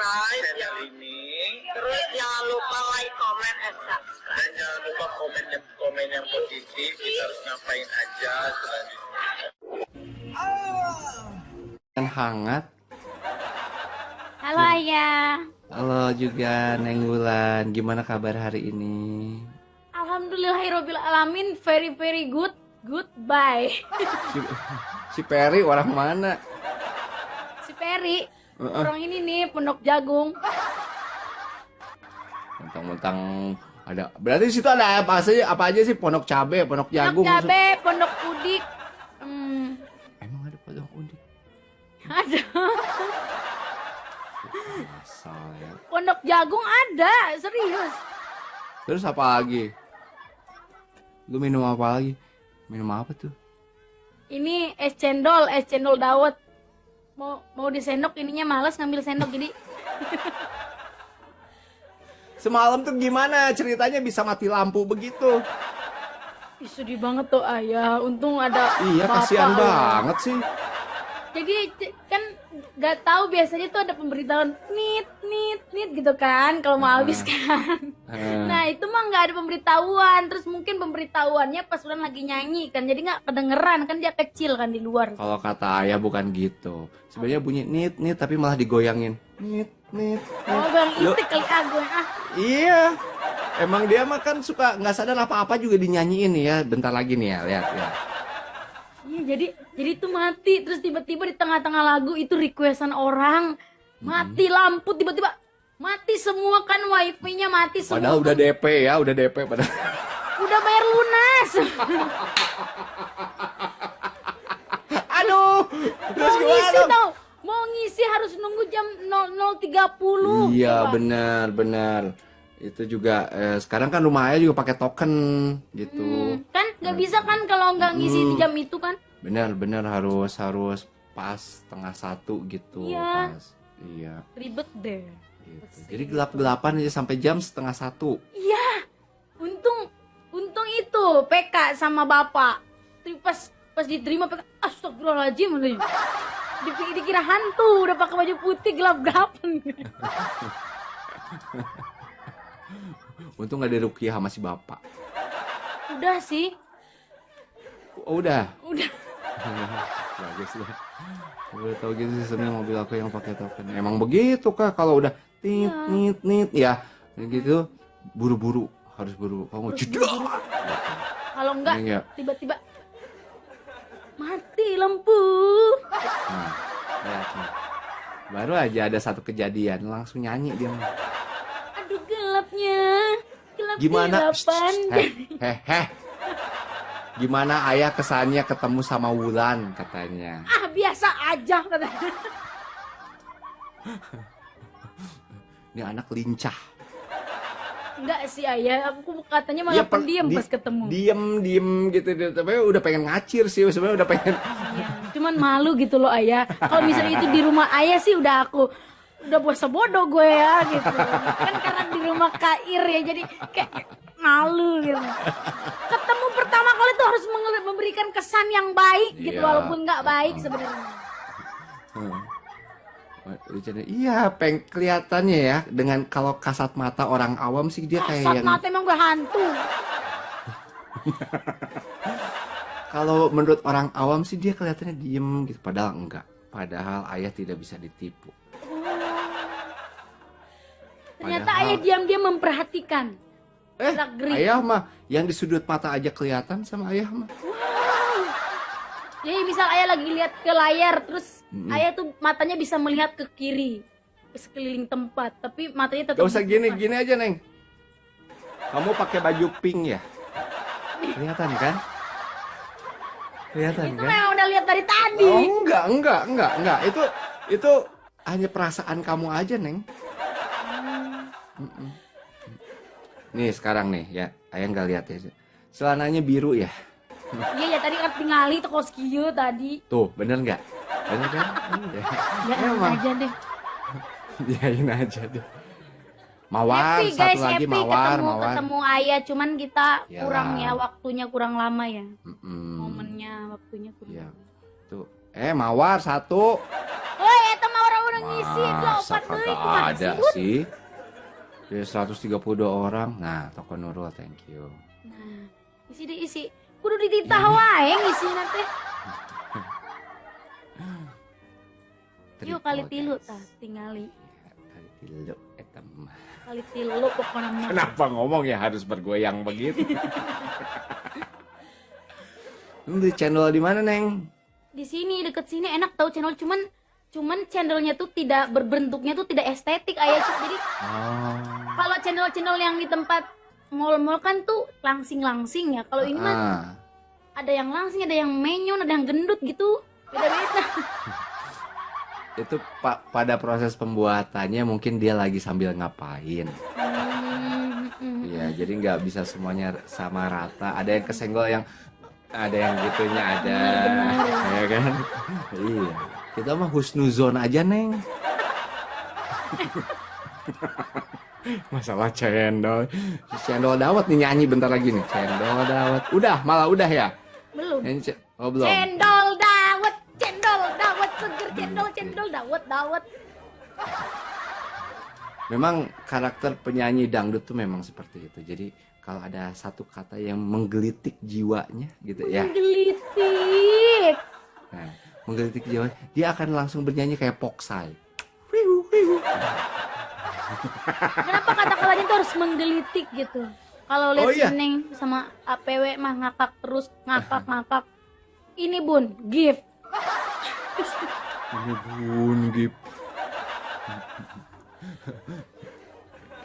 subscribe channel ini. terus jangan lupa like, comment, and subscribe. Dan jangan lupa komen yang positif. Kita harus ngapain aja selanjutnya. Yang hangat. Halo Ayah. Halo juga Neng Wulan. Gimana kabar hari ini? Alhamdulillahirobbil alamin, very good. Goodbye. Si Peri orang mana? Si Peri, orang ini nih Pondok Jagung. Mentang-mentang ada. Berarti di situ ada apa aja sih? Pondok cabe, pondok jagung. Pondok cabe, pondok udik. Emang ada pondok udik? Ada. Asal ya. Pondok jagung ada, serius. Terus apa lagi? Lu minum apa lagi? Minum apa tuh? Ini es cendol dawet. Mau disendok ininya males ngambil sendok jadi. Semalam tuh gimana ceritanya bisa mati lampu begitu? Ih, sedih banget tuh Ayah. Untung ada Iya, bapak, kasihan Ayah. banget sih. Jadi kan nggak tahu biasanya tuh ada pemberitahuan nit gitu kan kalau mau habis kan. Nah itu mah nggak ada pemberitahuan, terus mungkin pemberitahuannya pas Wulan lagi nyanyi kan, jadi nggak kedengeran kan, dia kecil kan di luar. Kalau kata ayah bukan gitu. Sebenarnya bunyi nit tapi malah digoyangin. Nit. Oh bang itu kali gue Iya. Emang dia mah kan suka nggak sadar apa-apa juga dinyanyiin ya. Bentar lagi nih ya, lihat ya. Iya jadi itu mati, terus tiba-tiba di tengah-tengah lagu itu requestan orang mati lampu, tiba-tiba mati semua kan, wifi-nya mati semua. Padahal udah DP ya, udah DP padahal. Udah bayar lunas. Aduh. Terus Mau ngisi gimana? tau, mau ngisi harus nunggu jam 00.30. Iya Coba. benar. Itu juga sekarang kan rumah ayah juga pakai token gitu. Kan nggak bisa kan kalau nggak ngisi di jam itu kan. Benar harus pas 12:30 gitu. Iya. Pas. Iya. Ribet deh. Gitu. Jadi gelap-gelapan aja sampai jam 12:30. Iya. Untung itu PK sama bapak. Tapi pas diterima PK, astagfirullahaladzim. Dikira hantu, udah pakai baju putih gelap-gelapan. Untung gak ada rukiah sama si bapak. Udah sih. Oh, udah. Udah. Bagus lah. Udah tau gitu sistemnya mobil aku yang pakai token. Emang begitu kak, kalau udah nit ya gitu buru-buru, harus buru. Kamu jedok. Kalau enggak Enggak. tiba-tiba mati lampu. Nah, lihat nih. Baru aja ada satu kejadian langsung nyanyi dia. Aduh gelapnya. Gimana? Gelapan. Gimana ayah kesannya ketemu sama Wulan katanya? Ah biasa aja katanya. Ini anak lincah. Enggak sih Ayah, aku katanya malah Iya, pendiam pas ketemu. Diem gitu, tapi udah pengen ngacir sih, sebenarnya udah pengen. Iya, cuman malu gitu loh Ayah. Kalau misalnya itu di rumah Ayah sih udah puasa bodoh gue ya gitu. Kan karena di rumah Kair ya, jadi kayak malu gitu. Ketemu pertama kali tuh harus memberikan kesan yang baik gitu, Iya. walaupun nggak baik sebenarnya. Iya, kelihatannya ya dengan kalau kasat mata orang awam sih dia kayak Kasat yang mata emang gue hantu. kalau menurut orang awam sih dia kelihatannya diem gitu, padahal enggak. Padahal ayah tidak bisa ditipu. Ternyata Padahal- Ayah diam-diam memperhatikan. Gerak-gerik. Ayah mah yang di sudut mata aja kelihatan sama ayah mah. Jadi misal Ayah lagi lihat ke layar, terus Ayah tuh matanya bisa melihat ke kiri, ke sekeliling tempat, tapi matanya tetap. Gak usah gini aja Neng. Kamu pakai baju pink ya? Kelihatan kan? Kelihatan Itu kan? memang udah lihat dari tadi. Oh, enggak. Itu hanya perasaan kamu aja, Neng. Nih sekarang nih ya, ayah nggak lihat ya. Celananya biru ya. Iya ya tadi kan tingali tuh koskio tadi. Tuh, bener nggak? Bener kan? Iya. Ya Emang. aja deh. Diain aja deh. Mawar, Happy satu guys, lagi happy mawar. ketemu Ayah, cuman kita Iyalah. kurang ya, waktunya kurang lama ya. Mm-mm. Momennya waktunya kurang. Iya. Tuh. Mawar satu. Woi, eta mah orang orang ngisi Masa 8 deui kagak kumaha ada Bun? sih. Dari 132 orang. Nah, Toko Nurul, thank you. Nah, isi. Kudu dititah wae ngisina teh. Yuk kali tilu tah tingali. Kali tilu eta mah. Kali tilu pokoknya mah. Kenapa ngomong ya harus bergoyang begitu? Lu di channel di mana, Neng? Di sini deket sini enak tahu channel cuman channelnya tuh tidak berbentuknya tuh tidak estetik ayah. Jadi Oh. kalau channel yang di tempat mall-mall kan tuh langsing-langsing ya. Kalau ini mah Ah. ada yang langsing, ada yang menyon, ada yang gendut gitu. Beda-beda. Itu pada proses pembuatannya mungkin dia lagi sambil ngapain. Ya, jadi nggak bisa semuanya sama rata. Ada yang kesenggol, ada yang gitunya ada. Ya kan? Iya. Kita mah husnuzon aja, Neng. Masalah cendol. Cendol dawet nih nyanyi bentar lagi nih. Cendol dawet. Malah udah ya? Belum. Oh, belum. Cendol dawet seger, cendol dawet. Memang karakter penyanyi dangdut tuh memang seperti itu. Jadi kalau ada satu kata yang menggelitik jiwanya gitu ya. Menggelitik. Nah, menggelitik jiwa, dia akan langsung bernyanyi kayak Poksai. Kenapa kata-katanya tuh harus menggelitik gitu? Kalau lihat Oh, iya. Neng sama APW mah ngakak terus, ngakak. Ini Bun, gift. Ini Bun Gip.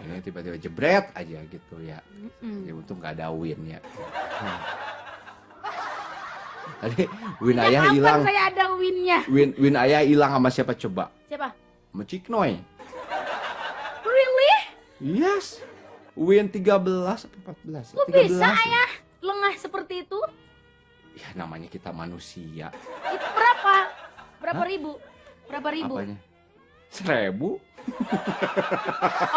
Ini tiba-tiba jebret aja gitu ya. Ya untung nggak ada win ya. Tadi win ayah Kapan hilang. saya ada winnya? Win ayah hilang sama siapa coba? Siapa? Sama Ciknoy. Really? Yes. Win 13 atau 14? Kok 13. bisa ayah lengah seperti itu? Ya namanya kita manusia. Itu berapa? Berapa Hah? ribu? Berapa ribu? Apanya? 1000?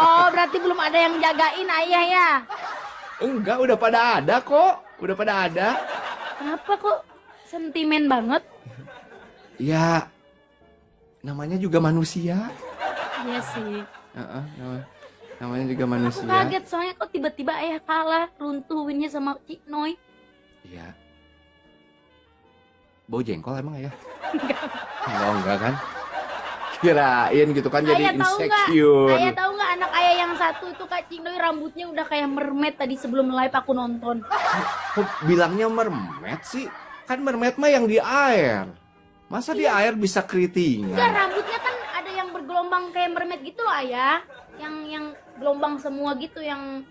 Oh, berarti belum ada yang jagain ayah ya? Enggak, udah pada ada kok. Udah pada ada. Kenapa kok sentimen banget? Ya, namanya juga manusia. Iya sih. Heeh, namanya juga Aku manusia. kaget soalnya kok tiba-tiba ayah kalah, runtuh winnya sama Cik Noy. Iya. Bau jengkol emang ya? Enggak kan? Kirain gitu kan jadi Ayah tahu nggak? insecure. Ayah tahu nggak anak ayah yang satu itu Kak Cik Noy rambutnya udah kayak mermaid tadi sebelum live aku nonton. Kok bilangnya mermaid sih? Kan mermaid mah yang di air. Masa di air bisa Enggak, keritingan? rambutnya kan ada yang bergelombang kayak mermaid gitu loh ayah. Yang gelombang semua gitu yang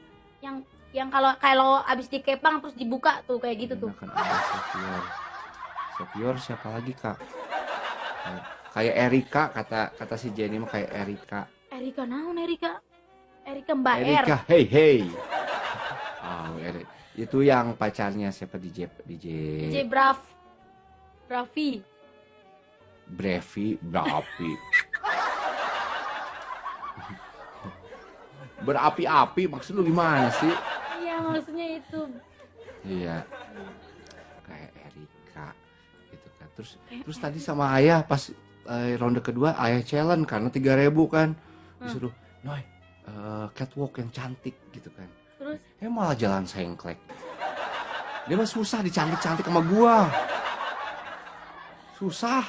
kalau abis dikepang terus dibuka tuh kayak gitu tuh. Kan ada Sofior. Sofior siapa lagi kak? Kayak Erika, kata si Jenny mah kayak Erika. Erika naon Erika? Erika Mbak R. Erika, hey. Oh, itu yang pacarnya siapa DJ DJ Bravi. Brevi, Bravi. Berapi-api maksud lu gimana sih? Iya maksudnya itu. Iya. Kayak Erika gitu kan. Terus tadi sama ayah pas ronde kedua ayah challenge karena 3.000 kan. Disuruh, "Noy, catwalk yang cantik" gitu kan. Terus Malah jalan sengklek. Dia mah susah dicantik-cantik sama gua. Susah.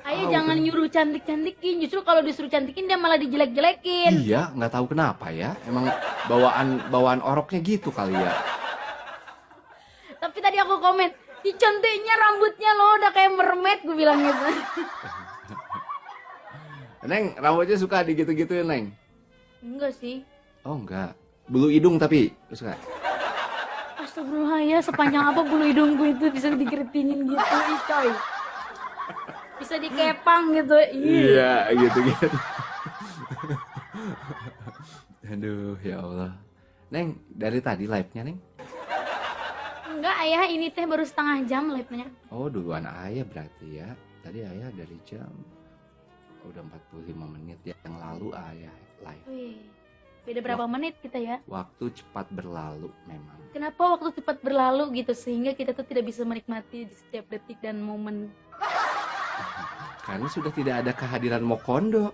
ayah Tahu jangan kan? nyuruh cantik-cantikin, justru kalau disuruh cantikin dia malah dijelek-jelekin. Iya, nggak tahu kenapa ya. Emang bawaan oroknya gitu kali ya. Tapi tadi aku komen, "Ih, cantiknya rambutnya lo udah kayak mermaid," gue bilang gitu. Neng, rambutnya suka digitu-gituin, Neng? Enggak sih. Oh, enggak. Bulu hidung tapi suka. Astagfirullah ya, sepanjang apa bulu hidungku itu bisa dikeritingin gitu, ih coy. Bisa dikepang gitu. Iya, gitu-gitu. Aduh, ya Allah. Neng, dari tadi live-nya, Neng? Enggak ayah, ini teh baru setengah jam live-nya. Oh, duluan ayah berarti ya. Tadi ayah dari jam udah 45 menit yang lalu ayah live. Wih, beda berapa menit kita ya? Waktu cepat berlalu memang. Kenapa waktu cepat berlalu gitu sehingga kita tuh tidak bisa menikmati di setiap detik dan momen. Karena sudah tidak ada kehadiran Mokondo.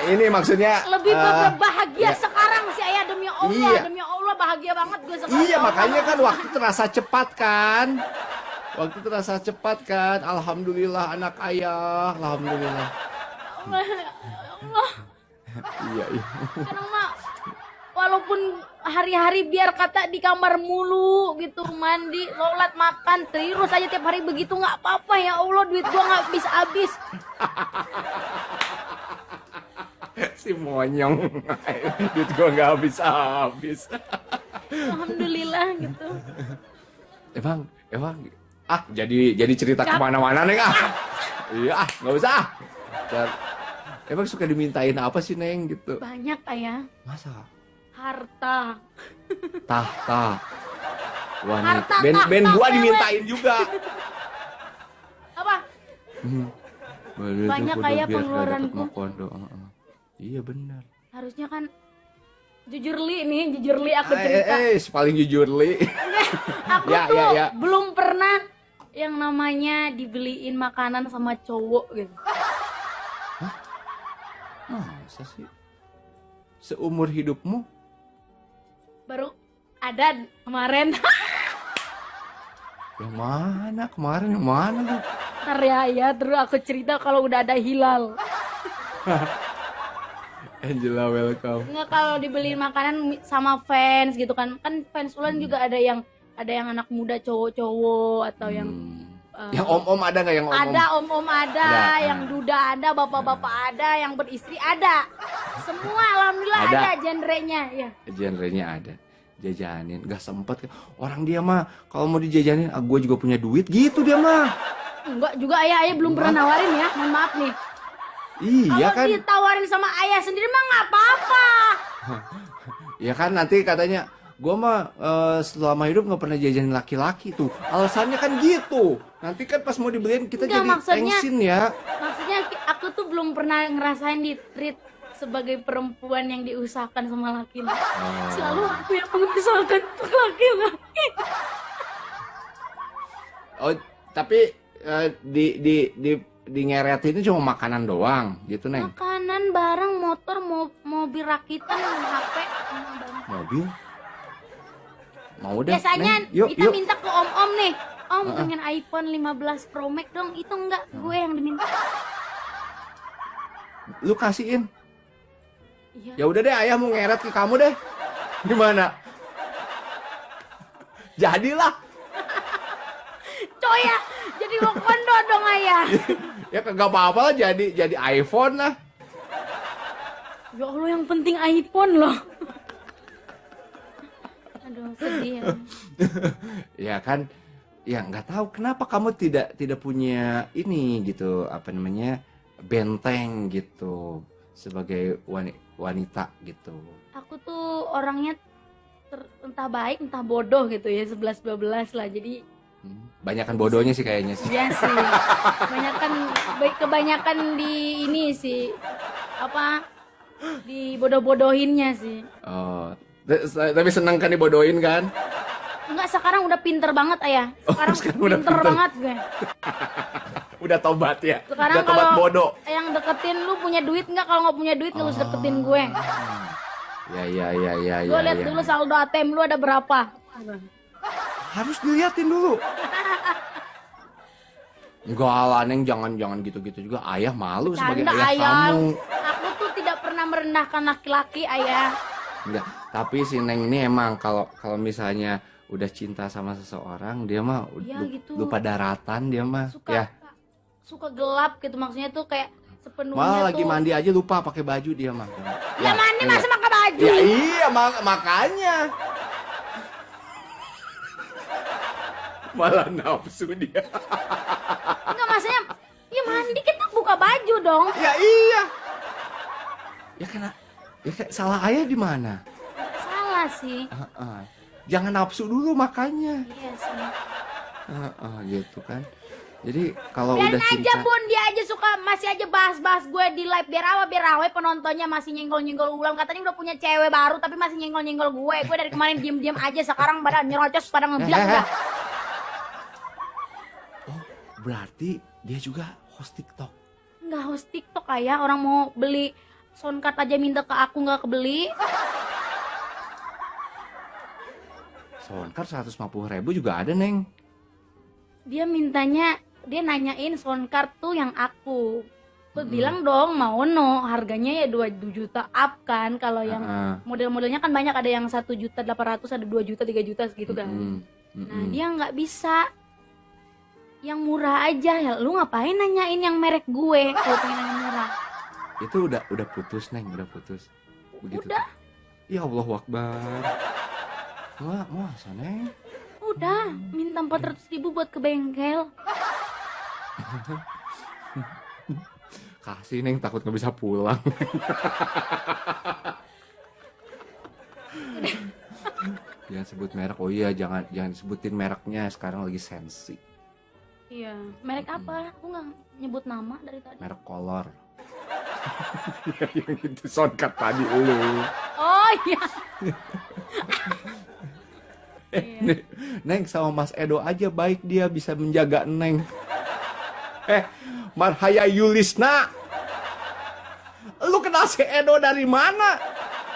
Ini maksudnya Lebih bahagia sekarang sih ayah, demi Allah, Iya. demi Allah bahagia banget gue sekarang. Iya, makanya kan waktu terasa cepat kan. Waktu terasa cepat kan. Alhamdulillah anak ayah, alhamdulillah. Allah. Iya, iya. Karena mak, walaupun hari-hari biar kata di kamar mulu gitu, mandi, lolat, makan terus aja tiap hari begitu nggak apa-apa ya Allah, duit gua nggak habis-habis. Si monyong. Duit gua nggak habis-habis. Alhamdulillah gitu. Emang jadi cerita kemana-mana Neng Iya nggak usah Emang suka dimintain apa sih Neng gitu? Banyak ayah. Masa? Harta. Tahta. Wanita. Harta, Ben tahta, gua cewek. dimintain juga. Apa? Banyak kayak pengeluaranku. Iya benar. Harusnya kan jujur li aku cerita. Paling jujur Li. Aku Ya, tuh ya, ya. belum pernah yang namanya dibeliin makanan sama cowok gitu. Masa sih? Seumur hidupmu? Baru ada kemarin. Yang mana? Kemarin yang mana lu? Ntar ya, terus aku cerita kalau udah ada hilal. Angela welcome. Nggak, kalau dibeliin makanan sama fans gitu kan. Kan fans Ulan juga ada yang anak muda cowok-cowok atau yang Yang om-om ada nggak yang om-om? ada om-om ada, Ada. yang duda ada, bapak-bapak ada, yang beristri ada. Semua alhamdulillah Ada. ada genrenya ya. Genrenya ada. Jajanin, gak sempet. Orang dia mah kalau mau dijajanin, gue juga punya duit gitu dia mah. Enggak juga ayah belum pernah nawarin ya. Mohon maaf nih. Iya Kalau kan? ditawarin sama ayah sendiri mah nggak apa-apa. Ya kan nanti katanya, gue mah selama hidup nggak pernah jajanin laki-laki tuh. Alasannya kan gitu. Nanti kan pas mau dibeliin kita Enggak, jadi maksudnya- tengsin ya. Maksudnya aku tuh belum pernah ngerasain di treat sebagai perempuan yang diusahakan sama laki-laki. Selalu aku yang mengusahakan untuk laki-laki. Oh, tapi di ngeretin itu cuma makanan doang gitu Neng. Makanan, barang, motor, mobil rakitan, HP. Mobil? Mau deh. Biasanya Neng. Yuk, kita yuk. minta ke om-om nih. Om pengen iPhone 15 Pro Max dong. Itu enggak, gue yang diminta. Lu kasihin. Iya. Ya udah deh, ayah mau ngeret ke kamu deh. Gimana? Jadilah. Coy ya, jadi mau kondo dong ayah. Ya kagak apa-apa lah jadi iPhone lah. Ya Allah, yang penting iPhone loh. Aduh, sedih ya. Ya kan, ya nggak tahu kenapa kamu tidak punya ini gitu, apa namanya, benteng gitu sebagai wanita gitu. Aku tuh orangnya entah baik entah bodoh gitu ya, 11-12 lah. Jadi Banyakan bodohnya sih kayaknya sih. iya sih. Kebanyakan di ini sih. Apa? Di bodoh-bodohinnya sih. Oh, tapi seneng kan dibodohin kan? Enggak, sekarang udah pinter banget ayah. Sekarang, sekarang udah pinter pinter. banget gue. Udah tobat ya. Sekarang Udah tobat kalau bodoh. yang deketin lu punya duit nggak? Kalau nggak punya duit nggak usah deketin gue. Ya. Gue lihat dulu saldo ATM lu ada berapa. Harus diliatin dulu. Enggak lah Neng, jangan gitu-gitu juga. Ayah malu sebagai Canda ayah ayah. kamu. Aku tuh tidak pernah merendahkan laki-laki ayah. Enggak, tapi si Neng ini emang kalau misalnya udah cinta sama seseorang, dia mah Iya, gitu. lupa daratan dia mah. Suka Ya, suka gelap gitu, maksudnya tuh kayak sepenuhnya malah tuh. lagi mandi aja lupa pakai baju dia mah. Ya mandi iya. masa pakai baju. Ya iya makanya. Malah nafsu dia. Enggak, maksudnya ya mandi kita buka baju dong. Ya iya. Ya kan salah ayah di mana? Nggak salah sih. Jangan nafsu dulu makanya. Iya sih. Gitu kan. Jadi kalau Biarin udah aja cinta, Bun, dia aja suka masih aja bahas-bahas gue di live. Biar awet penontonnya masih nyenggol-nyenggol ulang. Katanya udah punya cewek baru tapi masih nyenggol-nyenggol gue. Gue dari kemarin diem-diem aja, sekarang pada nyerocos pada ngebilang udah. berarti Dia juga host TikTok. Nggak host TikTok ayah, orang mau beli soundcard aja minta ke aku nggak kebeli. Soundcard 150.000 juga ada, Neng. Dia nanyain soundcard tuh yang aku. Gue bilang dong mau harganya ya 2 juta up kan. Kalau yang model-modelnya kan banyak, ada yang 1.800.000, ada 2 juta, 3 juta segitu kan. Nah dia nggak bisa yang murah aja. Ya lu ngapain nanyain yang merek gue kalau pengen yang murah? Itu udah putus, Neng, udah putus. Begitu. Udah. Ya Allahu Akbar. Masa, Neng? Udah, minta 400.000 buat ke bengkel. Kasih, Neng, takut nggak bisa pulang. Jangan sebut merek. Oh iya, jangan sebutin mereknya, sekarang lagi sensi. Iya, merek apa? Aku nggak nyebut nama dari tadi. Merek kolor. Yang itu soundcard tadi lu. Oh iya. Neng sama Mas Edo aja baik, dia bisa menjaga Neng. Marhaya Yulisna, lu kenal si Edo dari mana?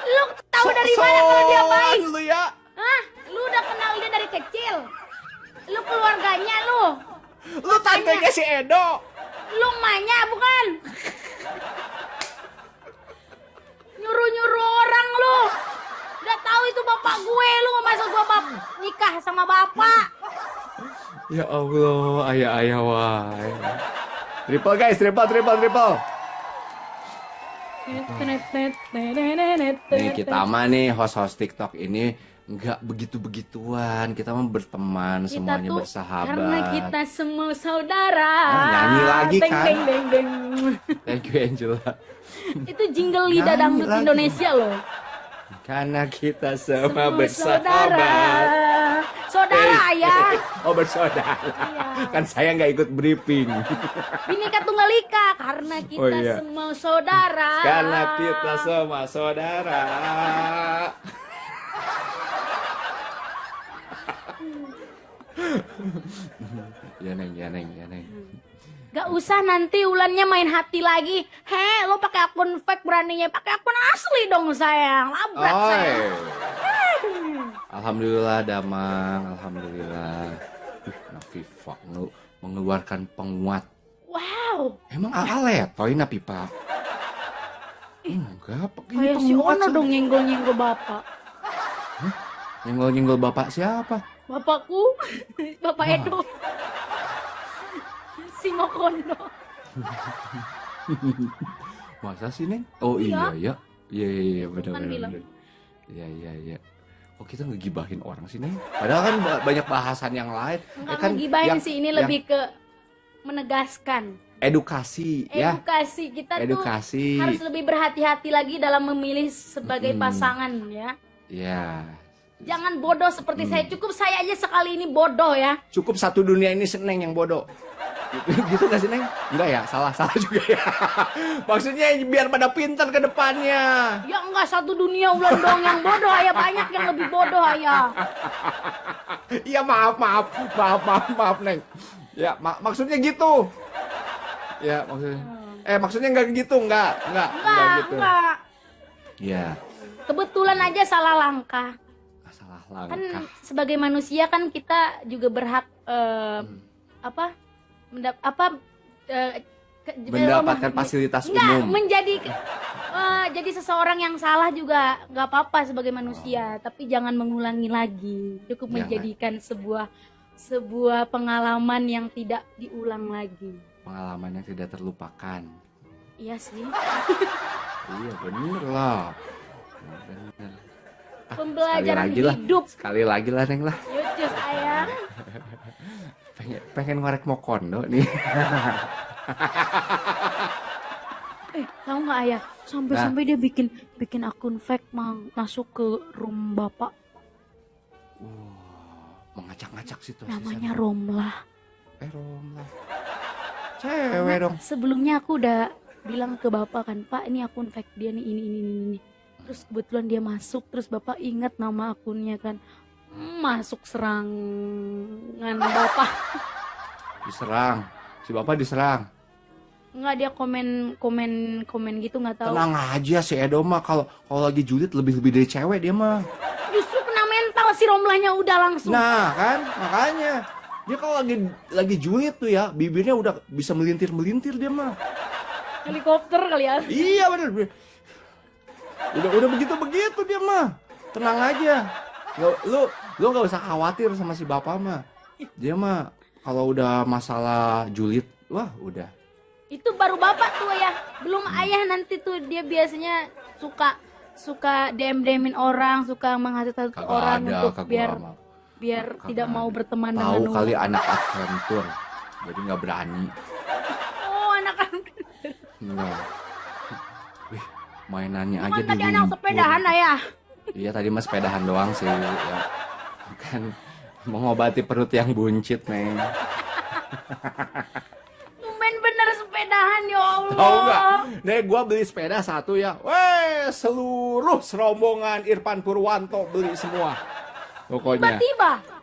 Lu tahu dari mana kalau dia baik? Lu ya? Hah? Lu udah kenal dia dari kecil? Lu keluarganya lu? Lu tantenya si Edo? Lu emaknya bukan? Nyuruh-nyuruh orang lu. Udah tahu itu bapak gue, lu nggak masuk gua nikah sama bapak. Ya Allah, ayah wae. Triple guys, triple. Nih kita mah nih host TikTok ini nggak begitu-begituan. Kita mah berteman, Kita semuanya tuh bersahabat. karena kita semua saudara. Nyanyi lagi kan? Deng. Thank you Angela. Itu jingle lidah dangdut lagi. Indonesia loh. Karena kita semua Semua bersahabat. Saudara ya. Oh bersaudara. Iya. Kan saya nggak ikut briefing. Bineka Tunggal Ika, karena kita Oh, iya. semua saudara. Karena kita semua saudara. Ya neng. Gak usah nanti ulannya main hati lagi. Lo pakai akun fake, beraninya pakai akun asli dong sayang. Labrak sayang. Alhamdulillah Damang, alhamdulillah. Nafifah mengeluarkan penguat. Wow. Emang letoy na pipa? Enggak, Kayak si Ono dong nyenggol-nyenggol bapak. Nyenggol bapak siapa? Bapakku, Bapak Edo. Si Mokondo. Masa sih Neng? Oh iya ya. Iya benar. Kan bilang. Iya. Kok kita ngegibahin orang sih Neng? Padahal kan banyak bahasan yang lain. Enggak kan ngegibahin sih, ini lebih ke menegaskan. Edukasi ya. Edukasi kita Edukasi. tuh harus lebih berhati-hati lagi dalam memilih sebagai pasangan ya. Ya. Jangan bodoh seperti saya. Cukup saya aja sekali ini bodoh ya. Cukup satu dunia ini Neng yang bodoh. Gitu gak sih Neng? Enggak ya, salah juga ya. Maksudnya biar pada pintar ke depannya. Ya enggak, satu dunia ulan dong yang bodoh, ayah banyak yang lebih bodoh ayah. Iya maaf Neng. Ya maksudnya gitu. Ya maksudnya. Maksudnya enggak gitu, enggak gitu. Enggak. Ya. Kebetulan aja salah langkah. Salah Kan langkah. sebagai manusia kan kita juga berhak Mendapatkan fasilitas umum. menjadi jadi seseorang yang salah juga nggak apa-apa sebagai manusia, tapi jangan mengulangi lagi. Cukup Jangan. menjadikan sebuah pengalaman yang tidak diulang lagi. Pengalaman yang tidak terlupakan. Iya sih. Iya bener lah. Bener. Pembelajaran Sekali lagi lah. hidup. Sekali lagi lah Neng lah. Yuk ayah. Pengen ngorek Mokondo nih. Tahu nggak ayah? Sampai dia bikin akun fake masuk ke room bapak. Mengacak-ngacak situasi. Namanya Romlah. Romlah. Cewek dong. Sebelumnya aku udah bilang ke bapak kan, Pak ini akun fake dia nih, ini. Terus kebetulan dia masuk, terus bapak ingat nama akunnya kan. Masuk serangan bapak. Diserang. Si bapak diserang. Enggak, dia komen gitu, nggak tahu. Tenang aja si Edo mah kalau lagi julid lebih dari cewek dia mah. Justru kena mental si Romlahnya udah langsung. Nah kan makanya dia kalau lagi julid tuh ya bibirnya udah bisa melintir dia mah. Helikopter kali ya. Iya bener. Udah begitu dia mah. Tenang aja. Lu nggak usah khawatir sama si bapak mah. Dia mah kalau udah masalah julid, wah udah. Itu baru bapak tuh ya, belum ayah. Nanti tuh dia biasanya suka DM-in orang, suka menghasut-hasut orang untuk biar tidak mau berteman dengan tahu orang. kali anak adventure jadi nggak berani. Oh, anak Enggak. Wih, mainannya kan aja tadi di anak lumpur. sepedahan ayah. Iya tadi mah sepedahan doang sih ya. Kan mengobati perut yang buncit neng. Tumben bener sepedahan, ya Allah. Tahu nggak? Nih gua beli sepeda satu ya. Weh, seluruh serombongan Irfan Purwanto beli semua. Pokoknya.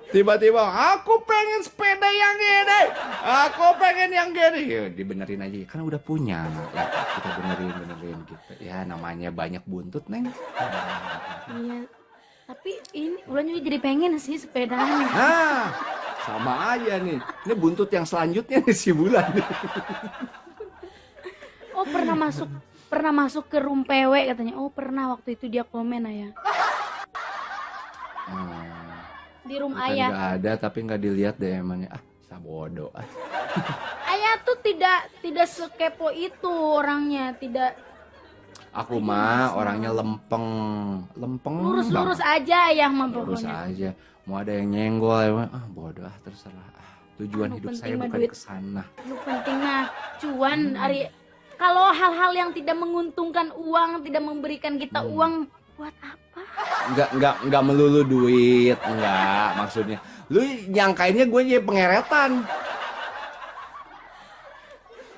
Tiba-tiba aku pengen sepeda yang gini. Aku pengen yang gini. Ya, dibenerin aja. Kan udah punya. Ya, kita benerin gitu. Ya namanya banyak buntut, Neng. Iya. Tapi ini Ulan juga jadi pengen sih sepedahan. Nah, sama aja nih. Ini buntut yang selanjutnya nih si Bulan. Oh, pernah masuk ke room PW katanya. Oh, pernah waktu itu dia komen ayah. Di room Bukan ayah. nggak ada tapi nggak dilihat DM-nya. Sabodo. Ayah tuh tidak sekepo itu orangnya, tidak. Aku mah orangnya lempeng Lurus banget. aja ayah mah Lurus pokoknya. aja. Mau ada yang nyenggol ya, bodoh terserah. Tujuan hidup saya penting mah bukan duit. ke sana. Lu penting mah cuan Ari. Kalau hal-hal yang tidak menguntungkan uang, tidak memberikan kita uang, buat apa? Enggak melulu duit, enggak maksudnya. Lu nyangkainnya gue jadi pengeretan.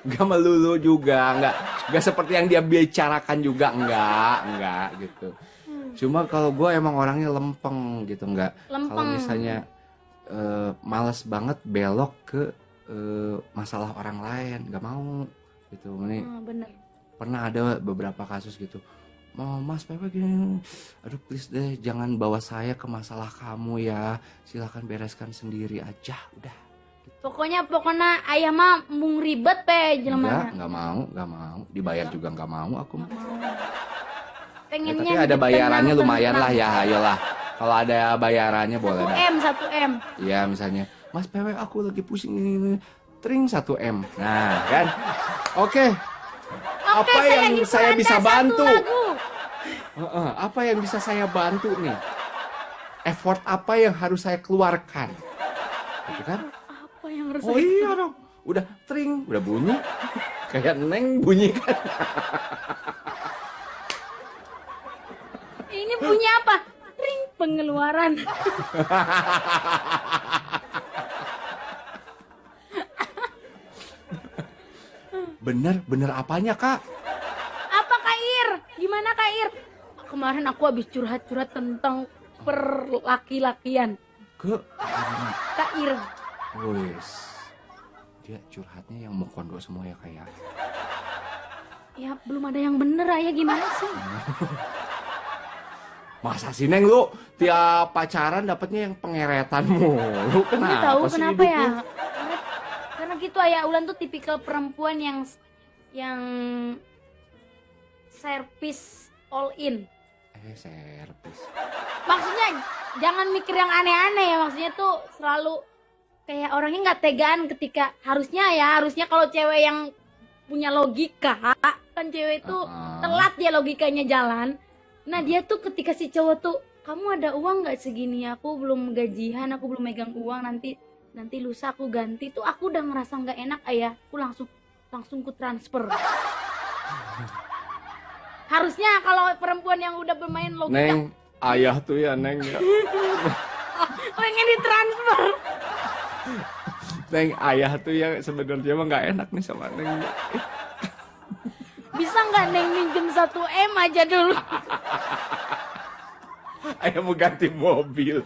Enggak melulu juga, enggak seperti yang dia bicarakan juga, enggak gitu. Cuma kalau gue emang orangnya lempeng gitu, enggak. Kalau misalnya males banget belok ke masalah orang lain, enggak mau gitu. Ini Bener. pernah ada beberapa kasus gitu. Mas Pepe gini, aduh please deh jangan bawa saya ke masalah kamu ya, silakan bereskan sendiri aja, udah. Pokoknya ayah mah mung ribet jelema. Enggak mau, dibayar juga enggak mau aku. Nggak mau. Ya, Pengennya tapi ada hidup bayarannya tenang, lumayan lah tenang. ya, ayolah. Kalau ada bayarannya boleh dah. 1M. Iya misalnya, Mas Pepe aku lagi pusing ini, tring 1M. Nah kan, oke. Apa yang hibur saya Anda bisa satu bantu? lagu. Apa yang bisa saya bantu nih? Effort apa yang harus saya keluarkan? Gitu kan? Apa yang harus Oh iya dong. Udah tring, udah bunyi. Kayak Neng bunyi kan. Ini punya apa? Ring pengeluaran. Bener apanya Kak? Apa Kak Ir? Gimana Kak Ir? Kemarin aku habis curhat-curhat tentang perlaki-lakian. Ke? Kak Ir. Wes. Dia curhatnya yang mau kondo semua ya kayak. Ya belum ada yang bener ayah, gimana sih? Masa sih Neng lu tiap pacaran dapetnya yang pengeretanmu? Lu Nggak kenapa tahu sih kenapa hidup ya? lu? Karena gitu ayah, Ulan tuh tipikal perempuan yang servis all in. Servis. Maksudnya jangan mikir yang aneh-aneh ya, maksudnya tuh selalu kayak orangnya nggak tegaan ketika harusnya kalau cewek yang punya logika kan cewek itu telat dia logikanya jalan. Nah dia tuh ketika si cowok tuh, kamu ada uang nggak segini, aku belum gajian, aku belum megang uang, nanti lusa aku ganti, tuh aku udah ngerasa nggak enak ayah, aku langsung ku transfer. Harusnya kalau perempuan yang udah bermain logika, Neng, ayah tuh ya Neng ya. pengen ditransfer. Neng, ayah tuh ya sebenarnya mah nggak enak nih sama Neng. Bisa nggak Neng minjem 1M aja dulu? Ayah mau ganti mobil.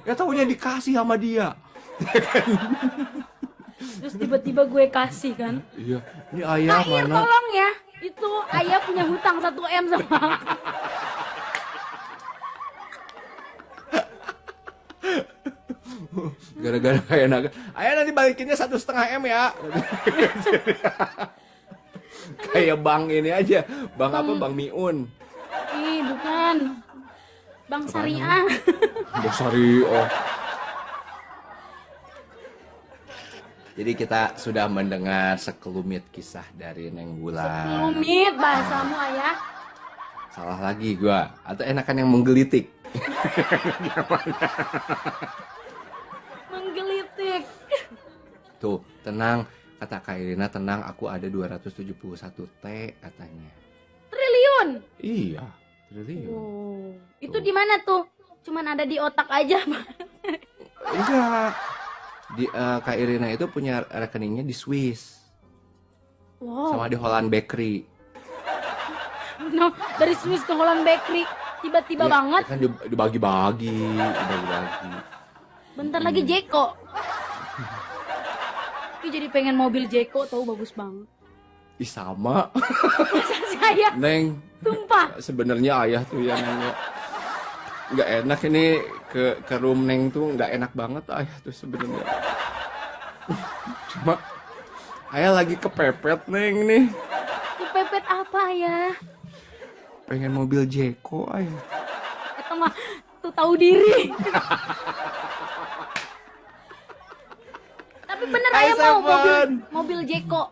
Ya taunya dikasih sama dia. Terus tiba-tiba gue kasih kan. Iya, ini ayah Kair mana? tolong ya. Itu ayah punya hutang 1 M sama aku. Gara-gara kayak naga. Ayah nanti balikinnya 1,5 M ya. Kayak bang ini aja. Bang apa? Bang Miun. Ih, bukan. Bang Syariah. Bang Syariah. Jadi kita sudah mendengar sekelumit kisah dari Neng Bulan. Lumit bahasamu ayah. Salah lagi gua. Atau enakan yang menggelitik. Menggelitik. Tuh, tenang. Kata Kak Irina, tenang, aku ada 271 T katanya. Triliun. Iya, triliun. Oh, itu di mana tuh? Cuman ada di otak aja. Enggak. Kak Irina itu punya rekeningnya di Swiss. Wow. Sama di Holland Bakery. No, dari Swiss ke Holland Bakery tiba-tiba Ya, banget. kan dibagi-bagi. Bentar lagi Jeko. Ih, jadi pengen mobil Jeko, tau bagus banget. Ih sama. Masa saya Neng, tumpah. sebenarnya ayah tuh yang nggak enak ini ke room Neng tuh nggak enak banget ayah tuh sebenarnya. Cuma ayah lagi kepepet Neng nih. Kepepet apa ya? Pengen mobil Jeko ayah. Itu mah tuh tahu diri. Tapi bener Hai, ayah mau Seven. mobil Jeko.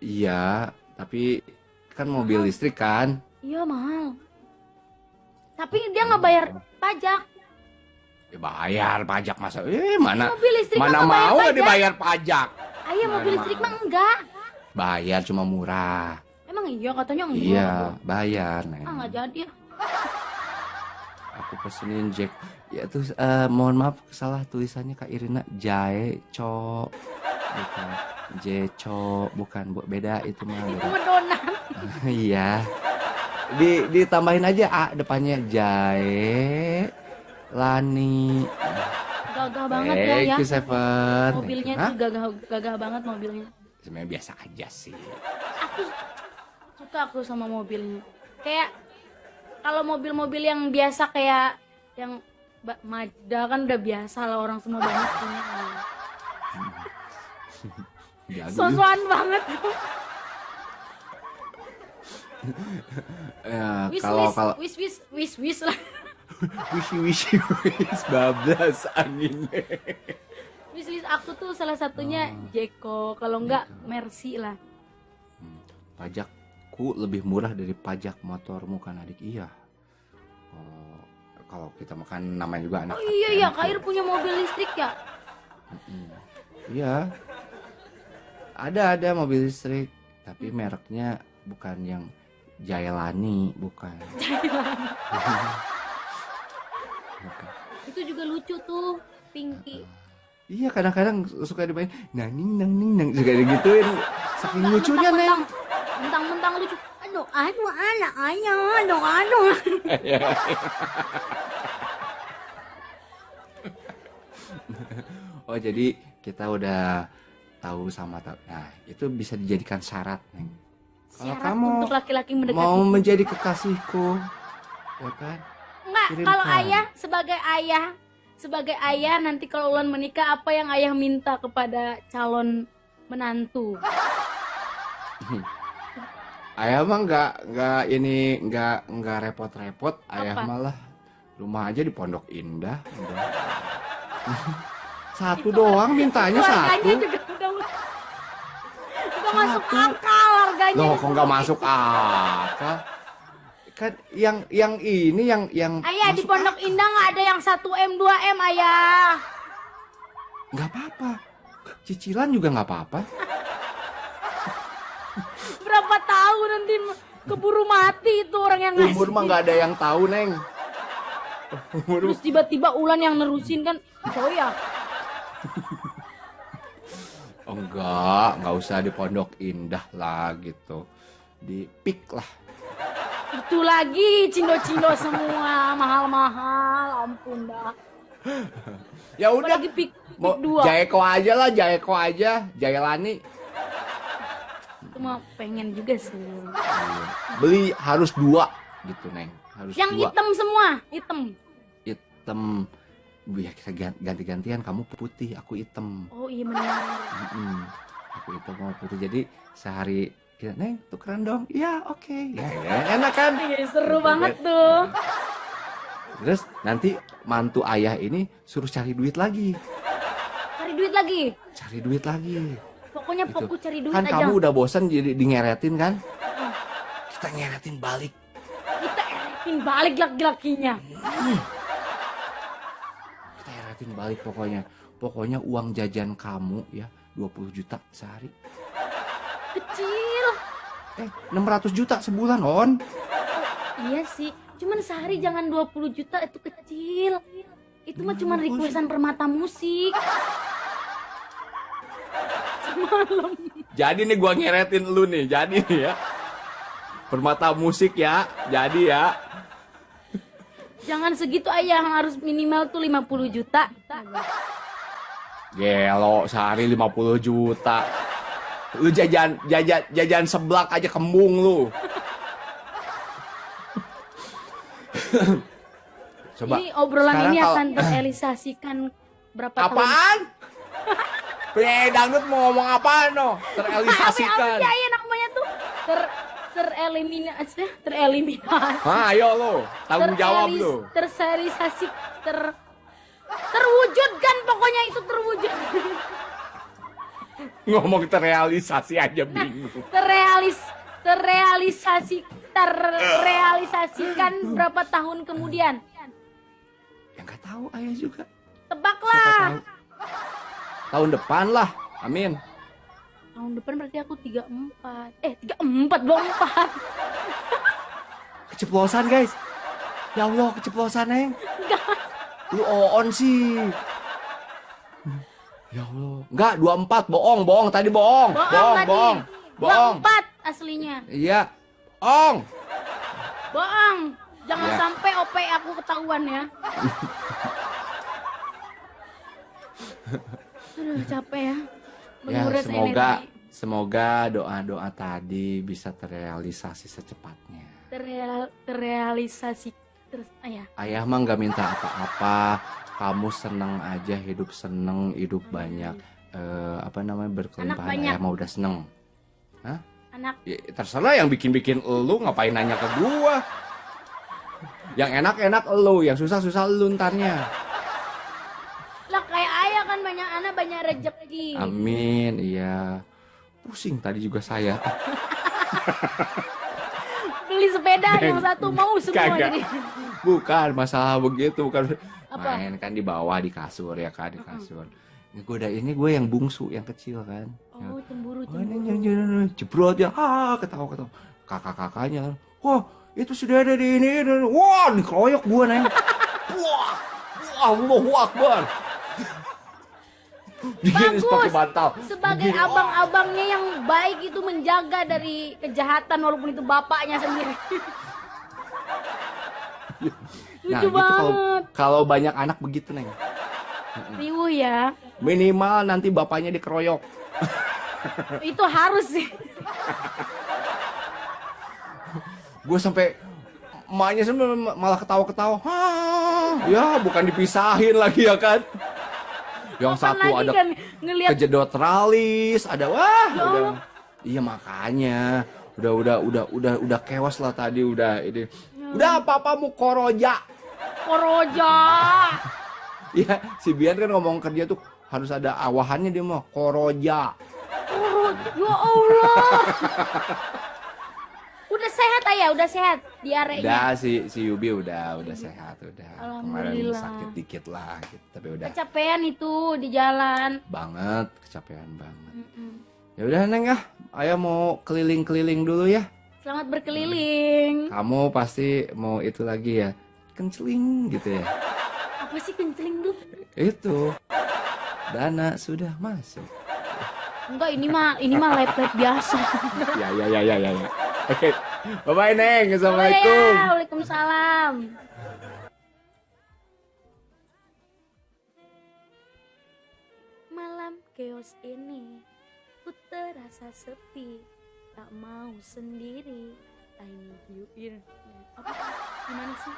Iya, tapi kan mobil listrik kan. Iya mahal. Tapi dia nggak bayar pajak. Ya bayar pajak masa mana Mobil listrik mana mah nggak mau bayar pajak. dibayar pajak. Ayah mobil Mana listrik mau. mah enggak. Bayar cuma murah. Emang iya katanya enggak. Iya, bayar Neng. Ah nggak jadi ya. Aku pesenin Jack. Ya terus mohon maaf salah tulisannya Kak Irina Jaeco. Bukan Jeco, bukan beda itu mah. Itu mah donat. Iya. Ditambahin aja A depannya Jae Lani. Gagah banget ya ya. Thank you, Seven. Mobilnya Hah? tuh gagah banget mobilnya. Sebenarnya biasa aja sih. Aku suka aku sama mobilnya. Kayak kalau mobil-mobil yang biasa kayak yang Mazda kan udah biasa lah orang semua banyak punya. Jago Sosokan banget. ya, Wis kalau lah. wish bablas anginnya. Wis aku tuh salah satunya Jeko, kalau enggak Mercy lah. Pajakku lebih murah dari pajak motormu kan adik. Iya. Kalau kita makan namanya juga anak. Oh iya ya, ATM Kair tuh. punya mobil listrik ya. Iya. Ada mobil listrik, tapi mereknya bukan yang Jailani, bukan. Bukan. Itu juga lucu tuh, Pinky. Iya, kadang-kadang suka dimain nang juga digituin. Saking lucunya, Neng. Mentang-mentang lucu. Aduh, anak ayah, aduh. Oh, jadi kita udah tahu sama tahu. Nah, itu bisa dijadikan syarat, Neng. Kalau Syarat kamu untuk laki-laki mendekati. mau menjadi kekasihku, ya kan? Enggak, kirimkan. kalau ayah sebagai ayah nanti kalau Ulan menikah apa yang ayah minta kepada calon menantu? Ayah mah nggak repot-repot. Ayah Apa? malah rumah aja di Pondok Indah. Udah. Satu doang mintanya Harganya satu. juga udah masuk akal harganya. Loh, kok nggak masuk akal? Kan yang ini yang Ayah di masuk Pondok Indah nggak ada yang 1 M 2 M ayah. nggak apa-apa. Cicilan juga nggak apa-apa. Berapa tahun nanti keburu mati itu orang yang ngasih. Umur mah nggak ada yang tahu, Neng. Umur Terus tiba-tiba Ulan yang nerusin kan, ya. oh, nggak usah di Pondok Indah lah gitu. Di PIK lah. Itu lagi cindo-cindo semua mahal-mahal. ampun dah. Ya udah, Apalagi pik mau dua. Jaeko aja lah, Jaeko aja, Jailani. Itu mah pengen juga sih. Beli harus 2 gitu, Neng. Harus Yang 2. hitam semua, hitam. Hitam. Ya kita ganti-gantian, kamu putih, aku hitam. Oh iya benar. Aku hitam, kamu putih. Jadi sehari kita, Neng, tukeran dong. Iya, oke. Ya, enak kan? Iya, seru banget tuh. Terus nanti mantu ayah ini suruh cari duit lagi. Cari duit lagi. Cari duit lagi. Pokoknya Gitu. fokus cari duit Kan aja. kamu udah bosan jadi dingeretin kan? Kita ngeretin balik. Kita eretin balik laki-lakinya. Kita eretin balik pokoknya. Pokoknya uang jajan kamu ya 20 juta sehari. Kecil. 600 juta sebulan, On. Iya sih. Cuman sehari jangan 20 juta, itu kecil. Itu mah cuman requestan Permata Musik. Semalam. Jadi nih gua ngeretin lu nih. Jadi nih ya. Permata Musik ya. Jadi ya. Jangan segitu ayah, harus minimal tuh 50 juta. Gelo, sehari 50 juta. Lu jajan seblak aja kembung lu. Coba. Ini obrolan sekarang ini kalau- akan terrealisasikan berapa tahun? Apaan? Penyanyi dangdut mau ngomong apaan no? Terrealisasikan. Apa ya namanya tuh? Tereliminasi. Hah, ayo lo, tanggung jawab lo. Terrealisasi, terwujudkan, pokoknya itu terwujud. Ngomong terrealisasi aja bingung. Terrealisasikan berapa tahun kemudian? Ya nggak tahu, ayah juga. Tebaklah. Tahun depan lah, amin. Tahun depan berarti aku 34. 24. Keceplosan guys. Ya Allah, keceplosan Neng. Lu on sih. Ya Allah. Enggak, 24, bohong, tadi bohong. Bohong. 24 aslinya. Iya. Bohong. Bohong. Jangan Ya. sampai OP aku ketahuan ya. Aduh, capek ya. Ya, Menguras energi. semoga doa-doa tadi bisa terrealisasi secepatnya. Terrealisasi terus ya. Ayah mah nggak minta apa-apa. Kamu seneng aja, hidup seneng, hidup banyak. Apa namanya, berkelimpahan. Anak banyak. Ayah mah udah seneng. Hah? Anak Ya, terserah yang bikin-bikin elu, ngapain nanya ke gua. Yang enak-enak elu, yang susah-susah elu ntarnya. lah kayak ayah kan banyak anak banyak rezeki. Amin, iya. Pusing tadi juga saya. Beli sepeda yang satu mau semua Kagak. jadi. Bukan masalah begitu, bukan Apa? main kan di bawah di kasur ya kan, di kasur. Ini gue yang bungsu, yang kecil kan. Oh, cemburu. Oh, ini jebrot ya, ketawa. Kakak-kakaknya, wah itu sudah ada di ini, wah dikeroyok gue Neng. Wah, Allahu Akbar. Dia pakai bantal. Sebagai Begini, abang-abangnya yang baik itu menjaga dari kejahatan walaupun itu bapaknya sendiri. Nah, Lucu gitu banget. kalau banyak anak begitu Neng. Riuh ya. Minimal nanti bapaknya dikeroyok. Itu harus sih. Gue sampai emaknya malah ketawa-ketawa. Ya bukan dipisahin lagi ya kan. Yang Kapan satu lagi ada kan ngelihat kejedot tralis, ada wah. Ya Udah. Allah. Iya makanya udah kewas lah tadi udah ini. Udah apa-apamu koroja. koroja. Iya, si Bian kan ngomong kerja tuh harus ada awahannya dia mah koroja. Ya Allah. Udah sehat ayah, udah sehat diarenya. Udah si Yubi udah sehat udah. Kemarin Alhamdulillah. sakit dikit lah gitu, tapi udah Kecapean itu di jalan. banget, kecapean banget. Ya udah Neng ya, ayah mau keliling-keliling dulu ya. Selamat berkeliling. Kamu pasti mau itu lagi ya, kenceling gitu ya. Apa sih kenceling tuh? Itu dana sudah masuk. Enggak, ini mah lab biasa. Ya. Oke, bye bye Neng, assalamualaikum. Waalaikumsalam. chaos ini ku terasa sepi, tak mau sendiri. I need you here. Apa? Gimana sih?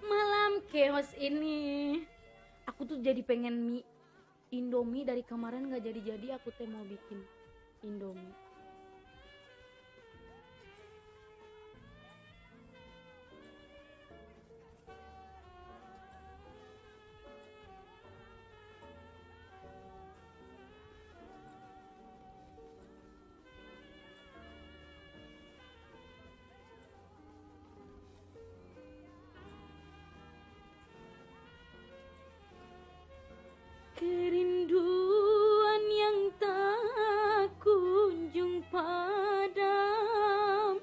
Malam chaos ini. Aku tuh jadi pengen mie Indomie dari kemarin nggak jadi-jadi, aku teh mau bikin Indomie. Kerinduan yang tak kunjung padam.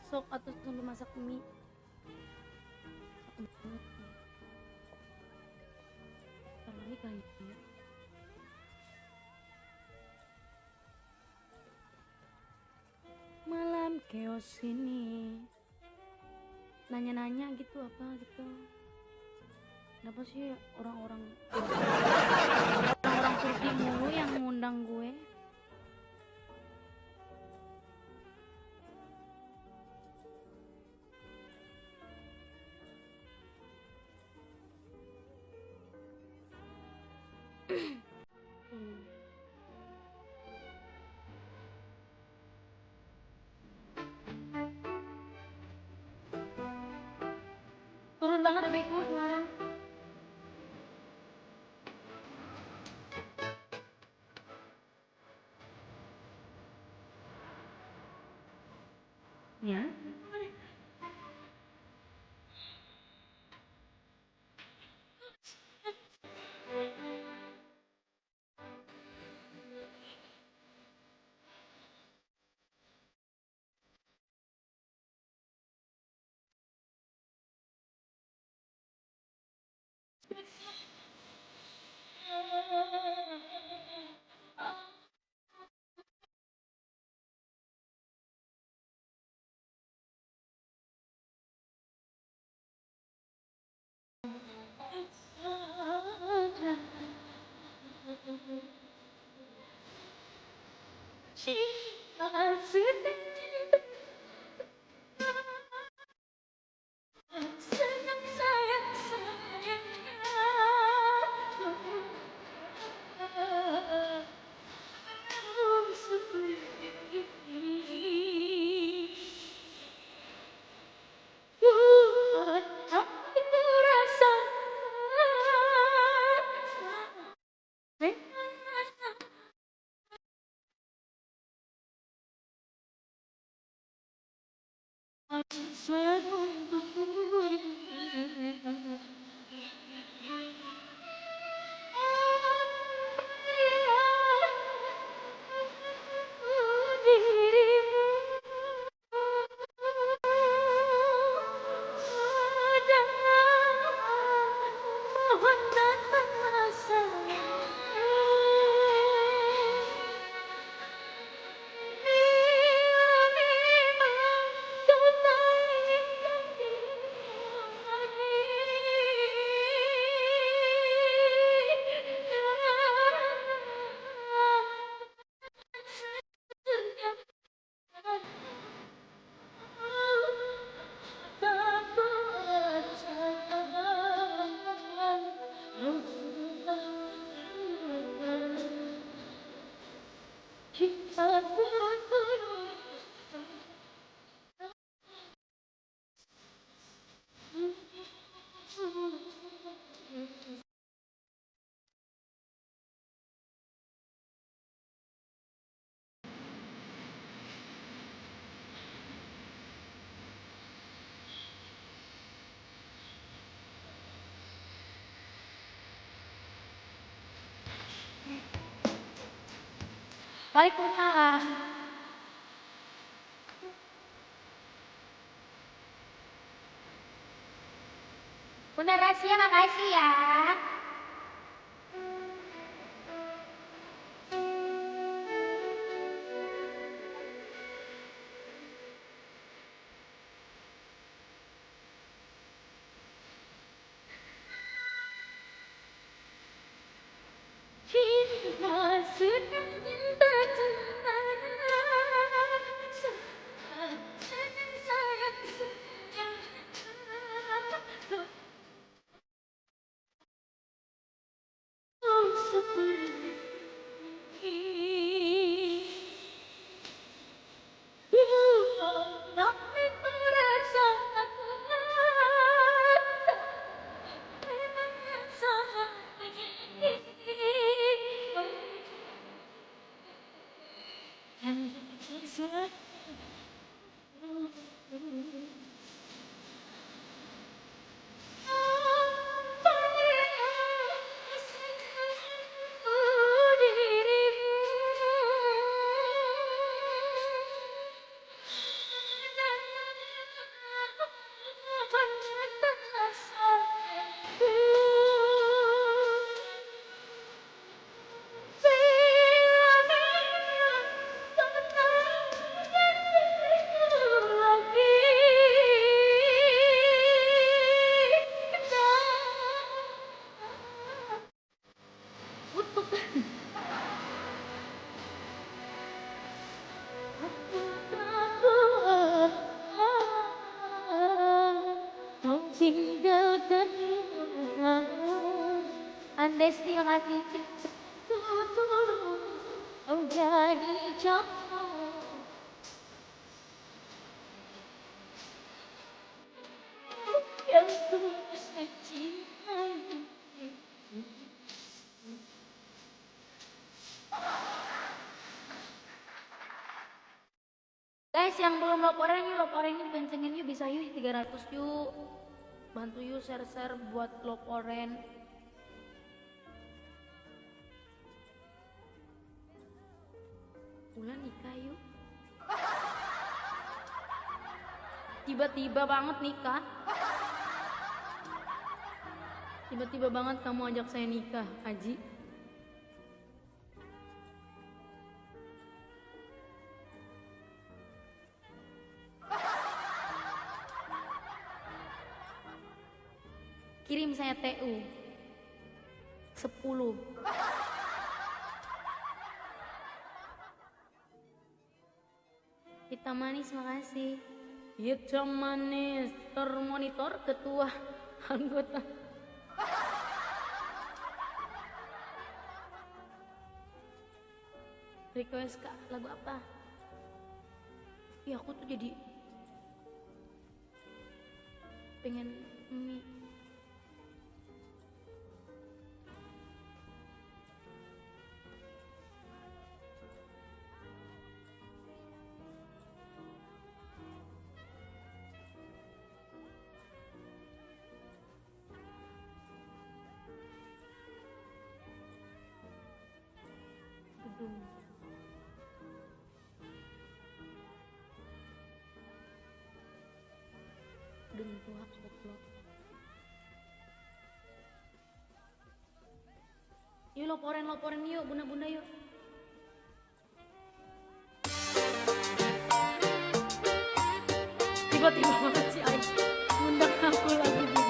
Sok atau sambil masak mie. Ini kayaknya. Malam chaos ini. Nanya-nanya gitu apa gitu. Kenapa sih orang-orang Turki mulu yang ngundang gue? Turun banget adekku. Ya. Waalaikumsalam. Bunda Rahasia makasih ya. Cinta sudah tinggalkan andai setiap hati menjadi contoh yang tulus mencintai. Guys, yang belum laporan yuk kencengin yuk, bisa yuk 300 yuk. Bantu yuk share-share buat laporan. Ulan nikah yuk. Tiba-tiba banget nikah. Tiba-tiba banget kamu ajak saya nikah, Aji. Kirim saya TU 10. Hitam manis, makasih. Hitam manis termonitor ketua anggota. Request Kak, lagu apa? Ya aku tuh jadi pengen mie. Demi Tuhan, goblok. Yuk laporan yuk, bunda-bunda yuk. Tiba-tiba banget si Ai ngundang aku lagi gini.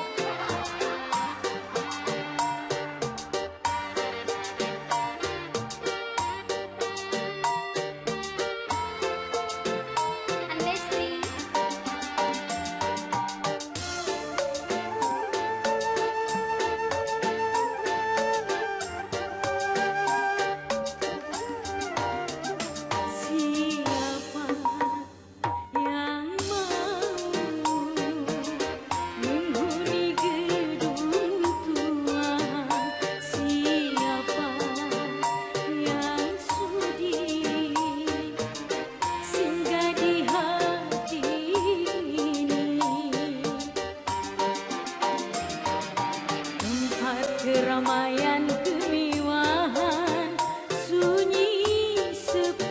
Keramaian kemewahan sunyi sepi.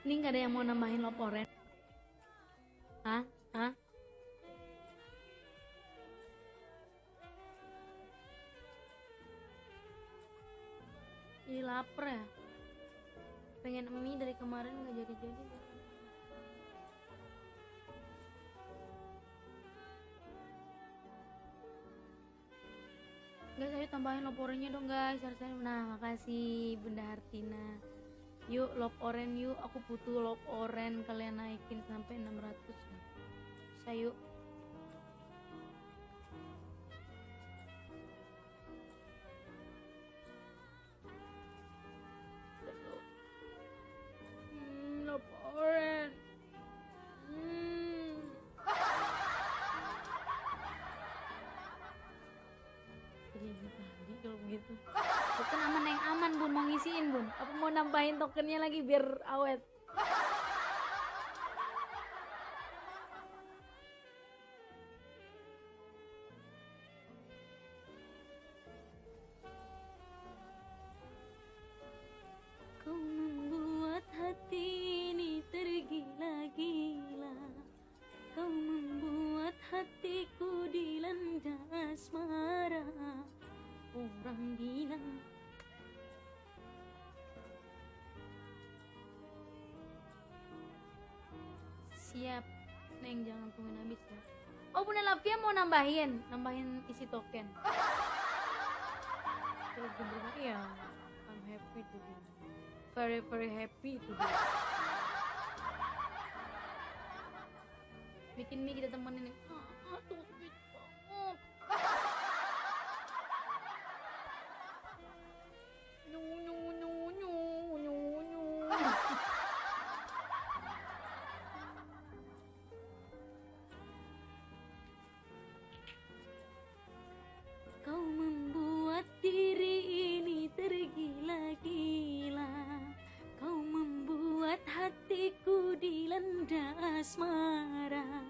Ini nggak ada yang mau nambahin love orange? Hah? Hah? Ih, lapar ya. Pengen mie dari kemarin nggak jadi-jadi. Guys, ayo tambahin love orange-nya dong guys. Nah, makasih Bunda Hartina. Yuk love orange yuk, aku butuh love orange, kalian naikin sampai 600 kan. Bisa yuk. Love orange. Jadi tadi kalau begitu. Token aman yang aman bun, mau ngisiin bun. Apa mau nambahin tokennya lagi biar awet? Kau membuat hati ini tergila-gila. Kau membuat hatiku dilanda asmara. Orang bilang siap, Neng, jangan tungguin habis ya. Oh, Bunda Lavia mau nambahin isi token. Iya, I'm happy today. Very very happy today. Bikin mie kita temenin. Tuh sweet banget. Kau membuat diri ini tergila-gila. Kau membuat hatiku dilanda asmara.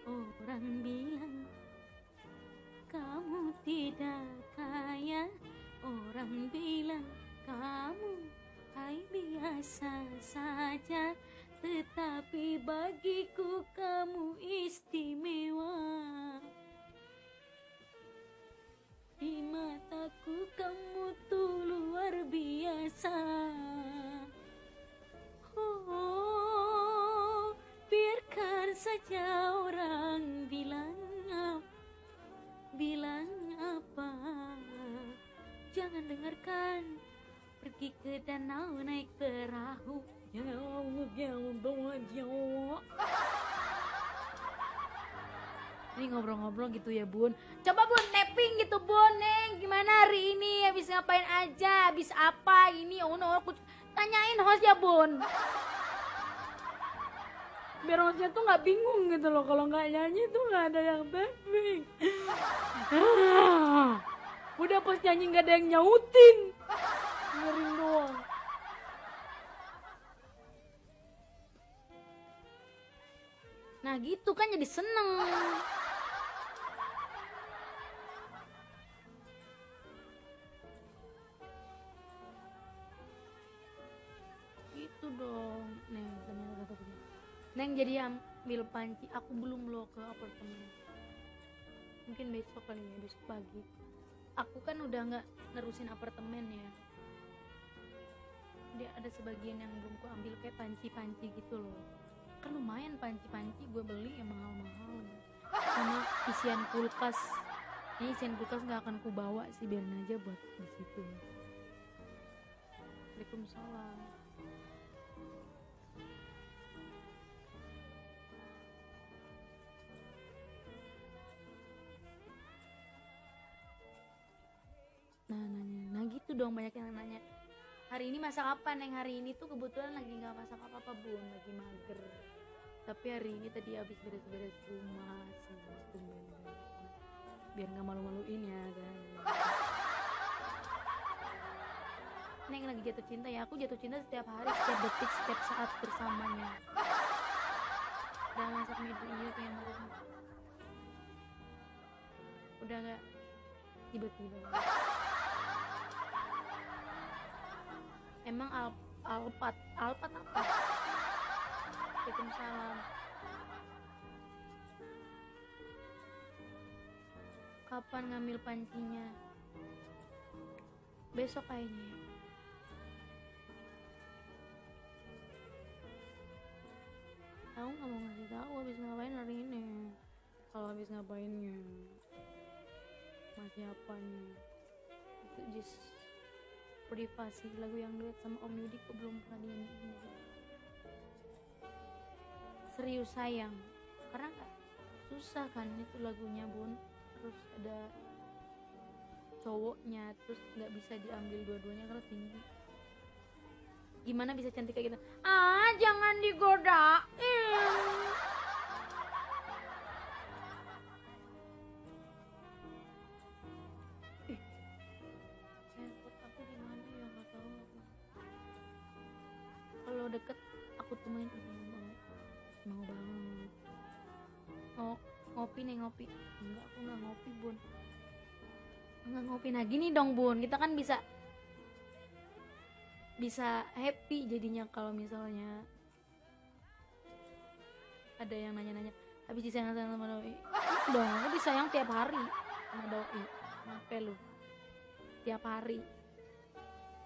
Orang bilang kamu tidak kaya. Orang bilang kamu hai biasa saja. Tetapi bagiku kamu istimewa. Di mataku kamu tuh luar biasa. Oh, biarkan saja orang bilang apa. Jangan dengarkan. Pergi ke danau naik perahu. Jangan bawa Jawa. Ini ngobrol-ngobrol gitu ya bun. Coba bun tapping gitu bun. Neng gimana hari ini, habis ngapain aja, habis apa ini. Oh no, aku tanyain host ya bun, biar hostnya tuh nggak bingung gitu loh. Kalau nggak nyanyi tuh nggak ada yang tapping. Udah pas nyanyi nggak ada yang nyautin, dengerin doang. Nah gitu kan jadi seneng. Gitu dong. Neng jadi ambil panci. Aku belum loh ke apartemen. Mungkin besok kali ya, besok pagi. Aku kan udah nggak nerusin apartemen ya. Dia ada sebagian yang belum ku ambil kayak panci-panci gitu loh. Kan lumayan panci-panci gue beli ya mahal-mahal. Sama isian kulkas. Ini isian kulkas nggak akan ku bawa sih, biarin aja buat di situ. Waalaikumsalam. Nah gitu dong, banyak yang nanya. Hari ini masak apa Neng? Hari ini tuh kebetulan lagi nggak masak apa-apa bun, lagi mager. Tapi hari ini tadi habis beres-beres rumah sih, biar nggak malu-maluin ya kan. Neng lagi jatuh cinta ya, aku jatuh cinta setiap hari, setiap detik, setiap saat bersamanya. Udah masak mie iya kayak marah. Udah nggak tiba-tiba. Emang Alpat apa? Waalaikumsalam. Kapan ngambil pancinya? Besok kayaknya ya. Aku nggak mau ngasih tahu habis ngapain hari ini. Kalau habis ngapainnya, masih apanya, itu just privasi. Lagu yang duet sama Om Yudi kok belum pernah dinyanyiin. Serius sayang, karena nggak susah kan itu lagunya bun. Terus ada cowoknya, terus nggak bisa diambil dua-duanya karena tinggi. Gimana bisa cantik kayak gitu? Jangan digodain. Handphone aku di mana ya, nggak tahu aku. Kalau deket aku temuin, mau banget. Oh, ngopi nih, ngopi. Enggak, aku nggak ngopi bun. Nggak ngopi. Nah gini dong bun, kita kan bisa happy jadinya kalau misalnya ada yang nanya-nanya habis disayang sama doi. Dong, aku disayang tiap hari sama doi. Kenapa lu? Tiap hari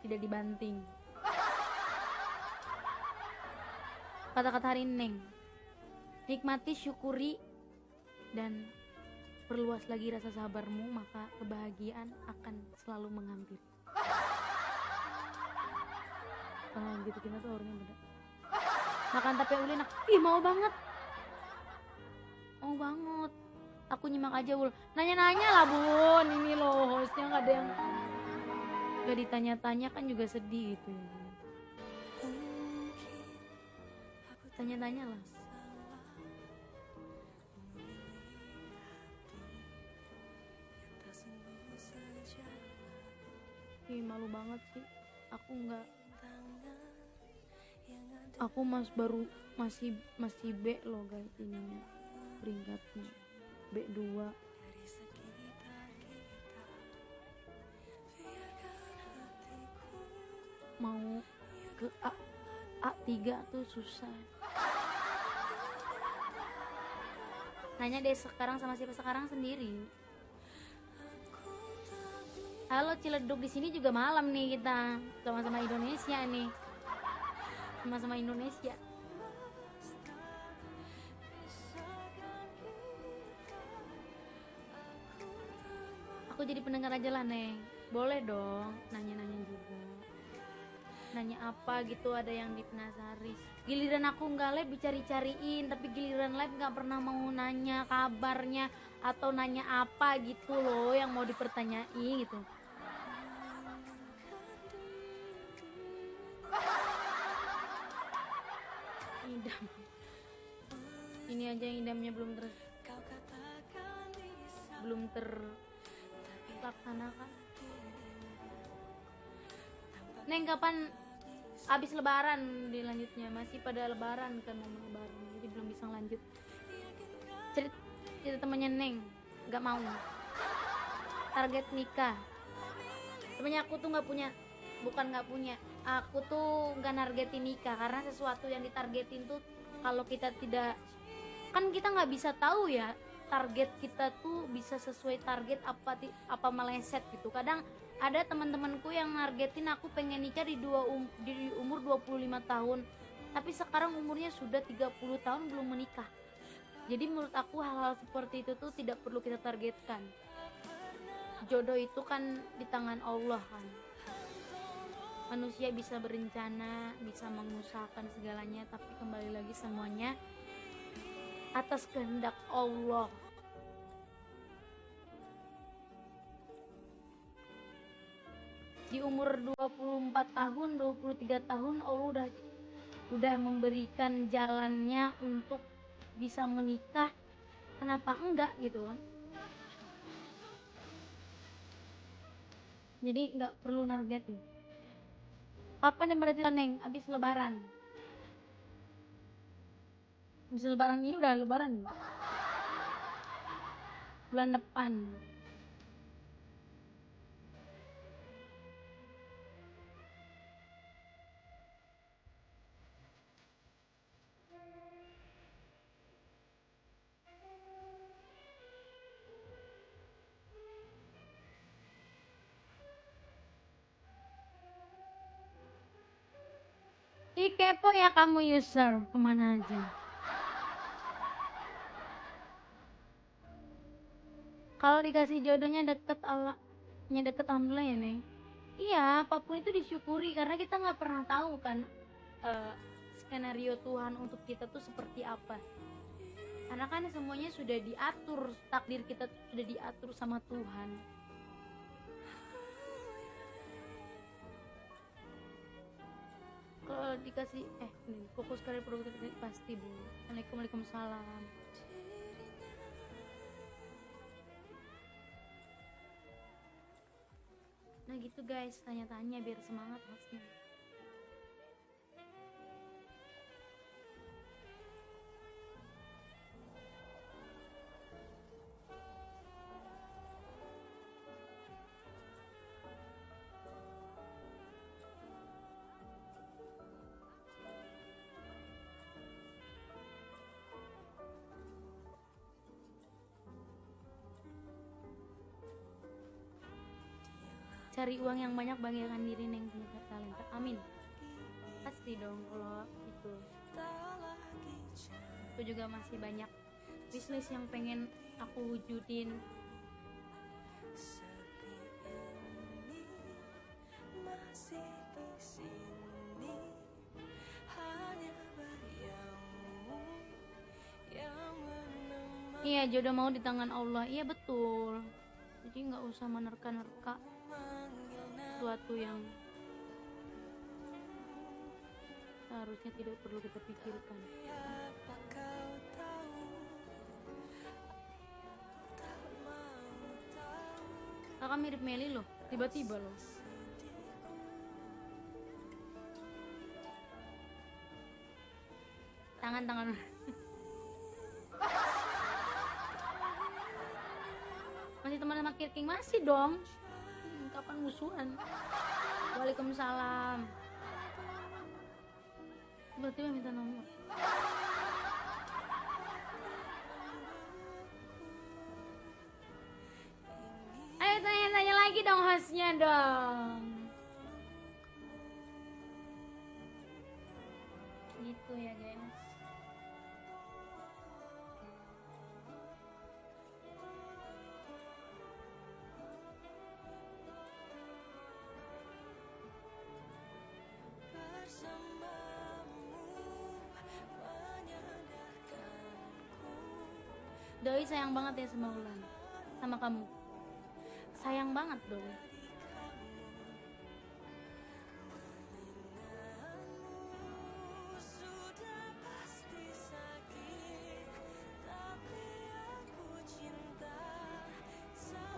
tidak dibanting. Kata-kata hari ini, Neng, nikmati, syukuri, dan perluas lagi rasa sabarmu, maka kebahagiaan akan selalu menghampiri. Gitu kita tuh orangnya beda. Makan tape ulin, mau banget. Mau banget. Aku nyimak aja ul. Nanya-nanya lah bun, ini loh hostnya nggak ada yang nggak ditanya-tanya kan juga sedih gitu ya. Tanya-tanya lah. Malu banget sih. Aku masih B loh guys, ininya peringkatnya B2. Mau ke A3 tuh susah. Nanya deh sekarang sama siapa? Sekarang sendiri. Halo Ciledug, di sini juga malam nih kita. Sama-sama Indonesia nih. Sama-sama Indonesia. Aku jadi pendengar aja lah, Neng. Boleh dong, nanya-nanya juga. Nanya apa gitu, ada yang dipenasari. Giliran aku nggak live dicari-cariin, tapi giliran live nggak pernah mau nanya kabarnya atau nanya apa gitu loh yang mau dipertanyain gitu. Idam. Ini aja yang idamnya belum terlaksanakan. Neng, kapan habis lebaran dilanjutnya? Masih pada lebaran kan, mau lebaran jadi belum bisa lanjut. Cerita temannya Neng nggak mau target nikah. Temennya aku tuh nggak punya, bukan nggak punya, aku tuh nggak nargetin nikah karena sesuatu yang ditargetin tuh kalau kita tidak, kan kita nggak bisa tahu ya target kita tuh bisa sesuai target apa meleset gitu. Kadang ada teman-temanku yang nargetin aku pengen nikah di umur 25 tahun, tapi sekarang umurnya sudah 30 tahun belum menikah. Jadi menurut aku hal-hal seperti itu tuh tidak perlu kita targetkan. Jodoh itu kan di tangan Allah kan. Manusia bisa berencana, bisa mengusahakan segalanya, tapi kembali lagi semuanya atas kehendak Allah. Di umur 24 tahun, 23 tahun Allah udah memberikan jalannya untuk bisa menikah. Kenapa enggak gitu kan? Jadi enggak perlu nargetin. Kapan yang berarti Neng? Abis lebaran. Abis lebaran ini udah lebaran. Bulan depan. Ih, kepo ya kamu user, kemana aja? Kalau dikasih jodohnya deket Allahnya deket, alhamdulillah ya Neng. Iya, apapun itu disyukuri karena kita nggak pernah tahu kan eh, skenario Tuhan untuk kita tuh seperti apa. Karena kan semuanya sudah diatur, takdir kita tuh sudah diatur sama Tuhan. Kalau dikasih fokus karir produktif pasti Bu. Waalaikumsalam. Nah gitu guys, tanya-tanya biar semangat hostnya. Cari uang yang banyak, banggakan diri Neng punya talenta. Amin. Pasti dong kalau itu. Aku juga masih banyak bisnis yang pengen aku wujudin. Iya, jodoh mau di tangan Allah. Iya betul. Jadi nggak usah menerka-nerka sesuatu yang seharusnya tidak perlu kita pikirkan. Kakak mirip Meli loh, tiba-tiba loh. Tangan masih teman sama Kirking? Masih dong. Kapan musuhan? Waalaikumsalam. Tiba-tiba minta nomor. Ayo tanya-tanya lagi dong hostnya dong. Gitu ya guys. Doi sayang banget ya sama Ulan, sama kamu. Sayang banget Doi.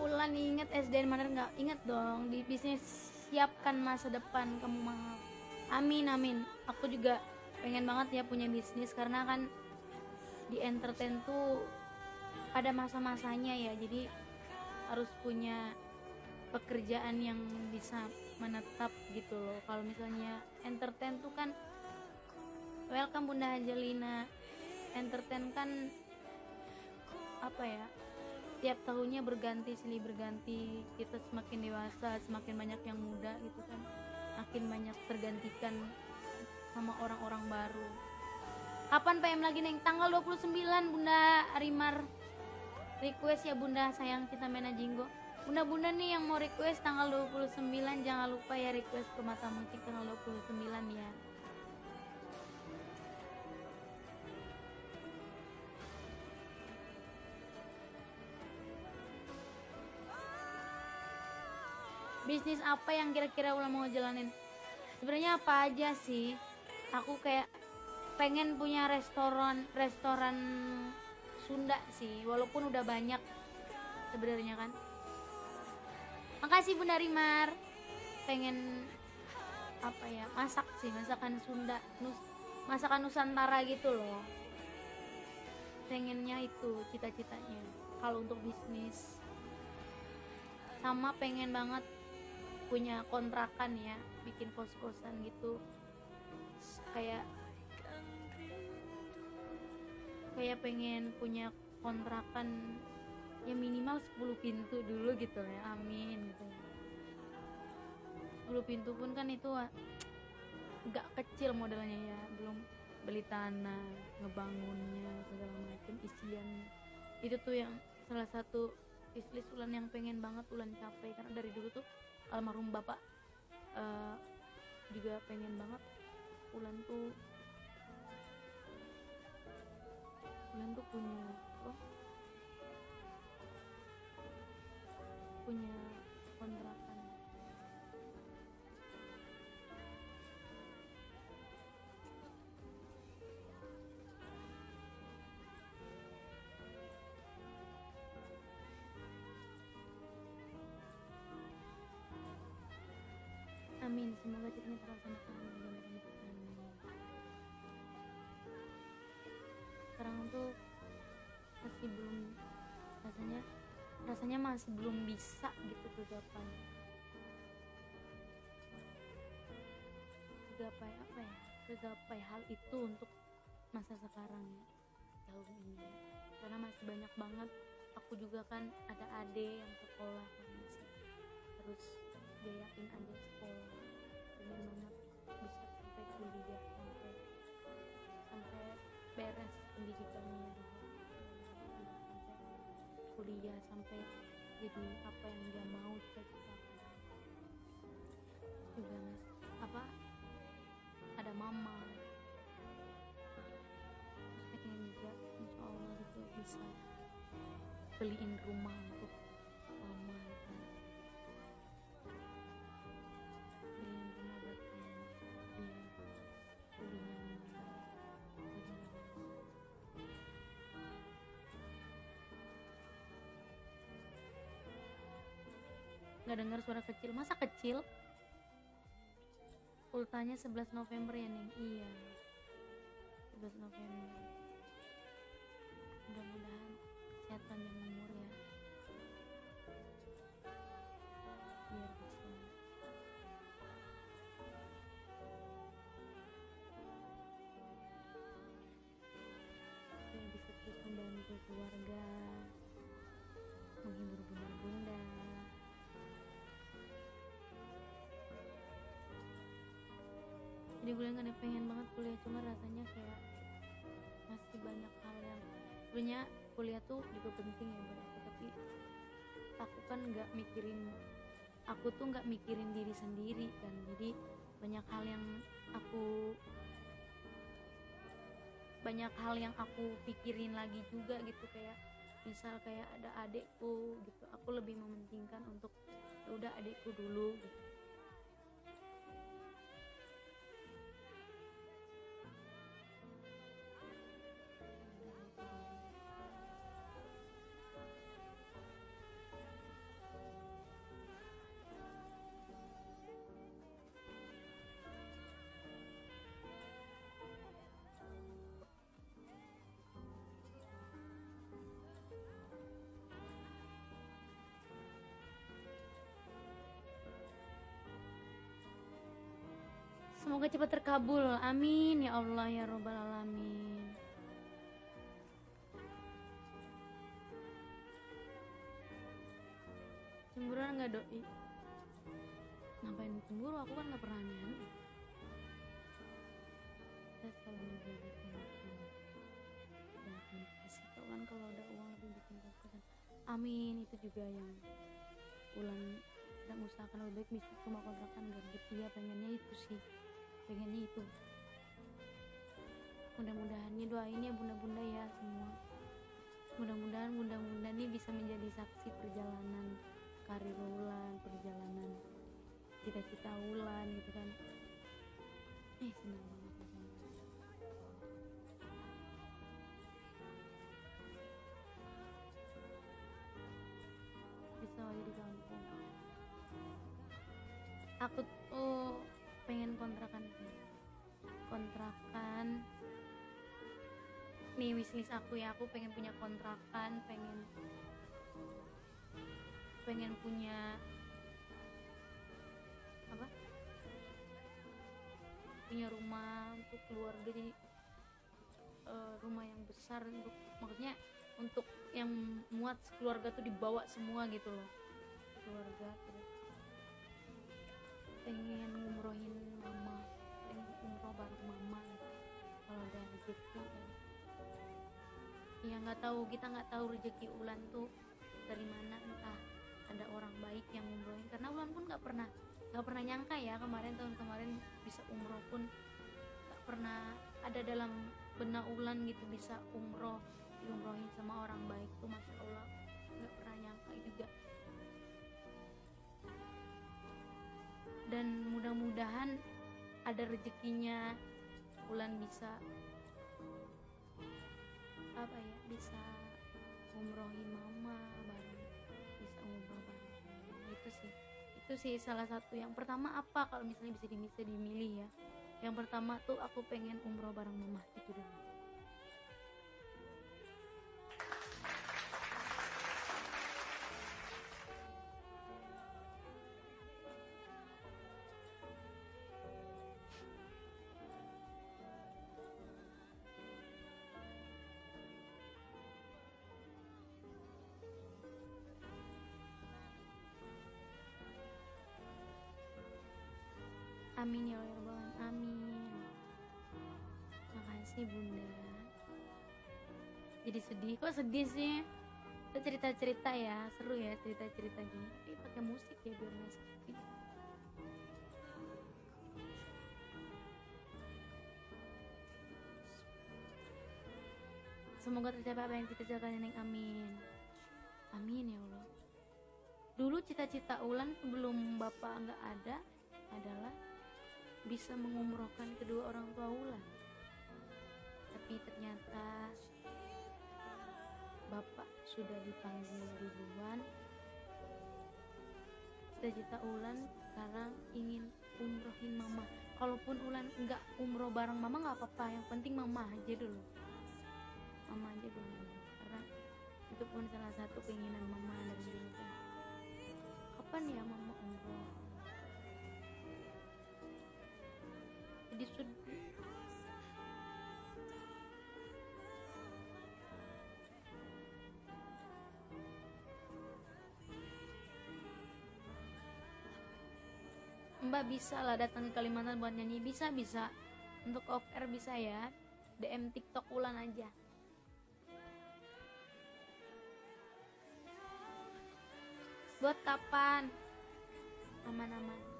Ulan inget SDN mana nggak? Inget dong, di bisnis siapkan masa depan kamu mahal. Amin amin. Aku juga pengen banget ya punya bisnis karena kan di entertain tuh ada masa-masanya ya, jadi harus punya pekerjaan yang bisa menetap gitu loh. Kalau misalnya entertain tuh kan welcome Bunda Angelina, entertain kan apa ya, tiap tahunnya berganti, silih berganti, kita semakin dewasa semakin banyak yang muda gitu kan, makin banyak tergantikan sama orang-orang baru. Kapan PM lagi Neng? Tanggal 29 Bunda Arimar request ya Bunda, sayang kita main Jinggo. Bunda-bunda nih yang mau request tanggal 29 jangan lupa ya request ke Mata Musik tanggal 29 ya. Bisnis apa yang kira-kira Ulan mau jalanin? Sebenarnya apa aja sih? Aku kayak pengen punya restoran Sunda sih, walaupun udah banyak sebenarnya kan. Makasih Bunda Rimar. Pengen apa ya, masak sih, masakan Sunda, masakan Nusantara gitu loh. Pengennya itu cita-citanya kalau untuk bisnis. Sama pengen banget punya kontrakan ya, bikin kos-kosan gitu. Kayak pengen punya kontrakan ya minimal 10 pintu dulu gitu ya, amin gitu. 10 pintu pun kan itu nggak kecil modalnya ya, belum beli tanah, ngebangunnya segala macam, isiannya. Itu tuh yang salah satu wishlist Ulan yang pengen banget Ulan capai, karena dari dulu tuh almarhum bapak juga pengen banget Ulan tuh punya apa? Punya kontrakan. Amin, semoga cita-cita terlaksana. Amin. Sekarang tuh masih belum, rasanya masih belum bisa gitu kegapai hal itu untuk masa sekarang ya, tahun ini, karena masih banyak banget. Aku juga kan ada adik yang sekolah kan, masih harus biayain adik sekolah, pengen banget bisa sampai kuliah, sampai beres pendidikannya juga, sampai kuliah, sampai jadi apa yang dia mau, cita-cita juga mas, apa ada mama, terus pengen juga insya Allah gitu bisa beliin rumah untuk mama kan, beliin rumah buat mama biar lebih nyaman. Nggak dengar suara kecil, masa kecil? Ultanya 11 November ya Neng? Iya 11 November. Mudah-mudahan sehat panjang umur ya, biar bisa terus membantu keluarga, menghibur bunda-bunda. Jadi Bulan kan pengen banget kuliah, cuma rasanya kayak masih banyak hal yang sebenarnya kuliah tuh juga penting ya buat aku, tapi aku kan nggak mikirin diri sendiri kan, jadi banyak hal yang aku pikirin lagi juga gitu, kayak misal kayak ada adekku gitu, aku lebih mementingkan untuk ya udah adekku dulu gitu. Semoga cepat terkabul, amin ya Allah ya Robbal Alamin. Cemburuan nggak doi? Ngapain cemburu? Aku kan nggak pernah aneh-aneh. Saya selalu menjaga komitmen dan kasih tau kan kalau ada uang lebih bikin keputusan. Amin, itu juga yang Ulan sedang usahakan lebih baik bisa rumah kontrakan dan gitu ya, pengennya itu sih. Pengennya itu, mudah-mudahan nih doain ya bunda-bunda ya semua, mudah-mudahan bunda-bunda nih bisa menjadi saksi perjalanan karir Ulan, perjalanan cita-cita Ulan gitu kan. Senang banget bisa aja di kampung. Aku tuh pengen kontrakan nih, wishlist aku ya, aku pengen punya kontrakan, pengen punya apa, punya rumah untuk keluarga, jadi rumah yang besar, untuk maksudnya untuk yang muat keluarga tuh dibawa semua gitu loh, keluarga. Terus pengen ngumrohin mama, pengen nggak tahu, kita nggak tahu rezeki Ulan tuh dari mana, entah ada orang baik yang umrohin, karena Ulan pun nggak pernah nyangka ya tahun kemarin bisa umroh pun nggak pernah ada dalam benak Ulan gitu, bisa diumrohin sama orang baik tuh, masya Allah, nggak pernah nyangka juga. Dan mudah-mudahan ada rezekinya Ulan bisa bisa umrohin mama bareng, bisa umroh bareng. Itu sih salah satu yang pertama. Apa kalau misalnya bisa dimilih ya, yang pertama tuh aku pengen umroh bareng mama, itu dulu. Amin ya Allah, amin. Makasih Bunda. Jadi sedih, kok sedih sih? Kita cerita-cerita ya, seru ya cerita-cerita gini. Tapi pakai musik ya biar nggak sepi. Semoga tercapai apa yang kita citakan, Neng. Amin. Amin ya Allah. Dulu cita-cita Ulan sebelum bapak nggak ada adalah bisa mengumrohkan kedua orang tua Ulan, tapi ternyata bapak sudah dipanggil duluan. Cita-cita Ulan sekarang ingin umrohin mama. Kalaupun Ulan nggak umroh bareng mama nggak apa-apa, yang penting mama aja dulu, karena itu pun salah satu keinginan mama dari dulu kan. Kapan ya mama umroh? Jadi Mbak bisa lah datang ke Kalimantan buat nyanyi, bisa untuk off air bisa ya, DM TikTok Ulan aja. Buat kapan? Aman-aman.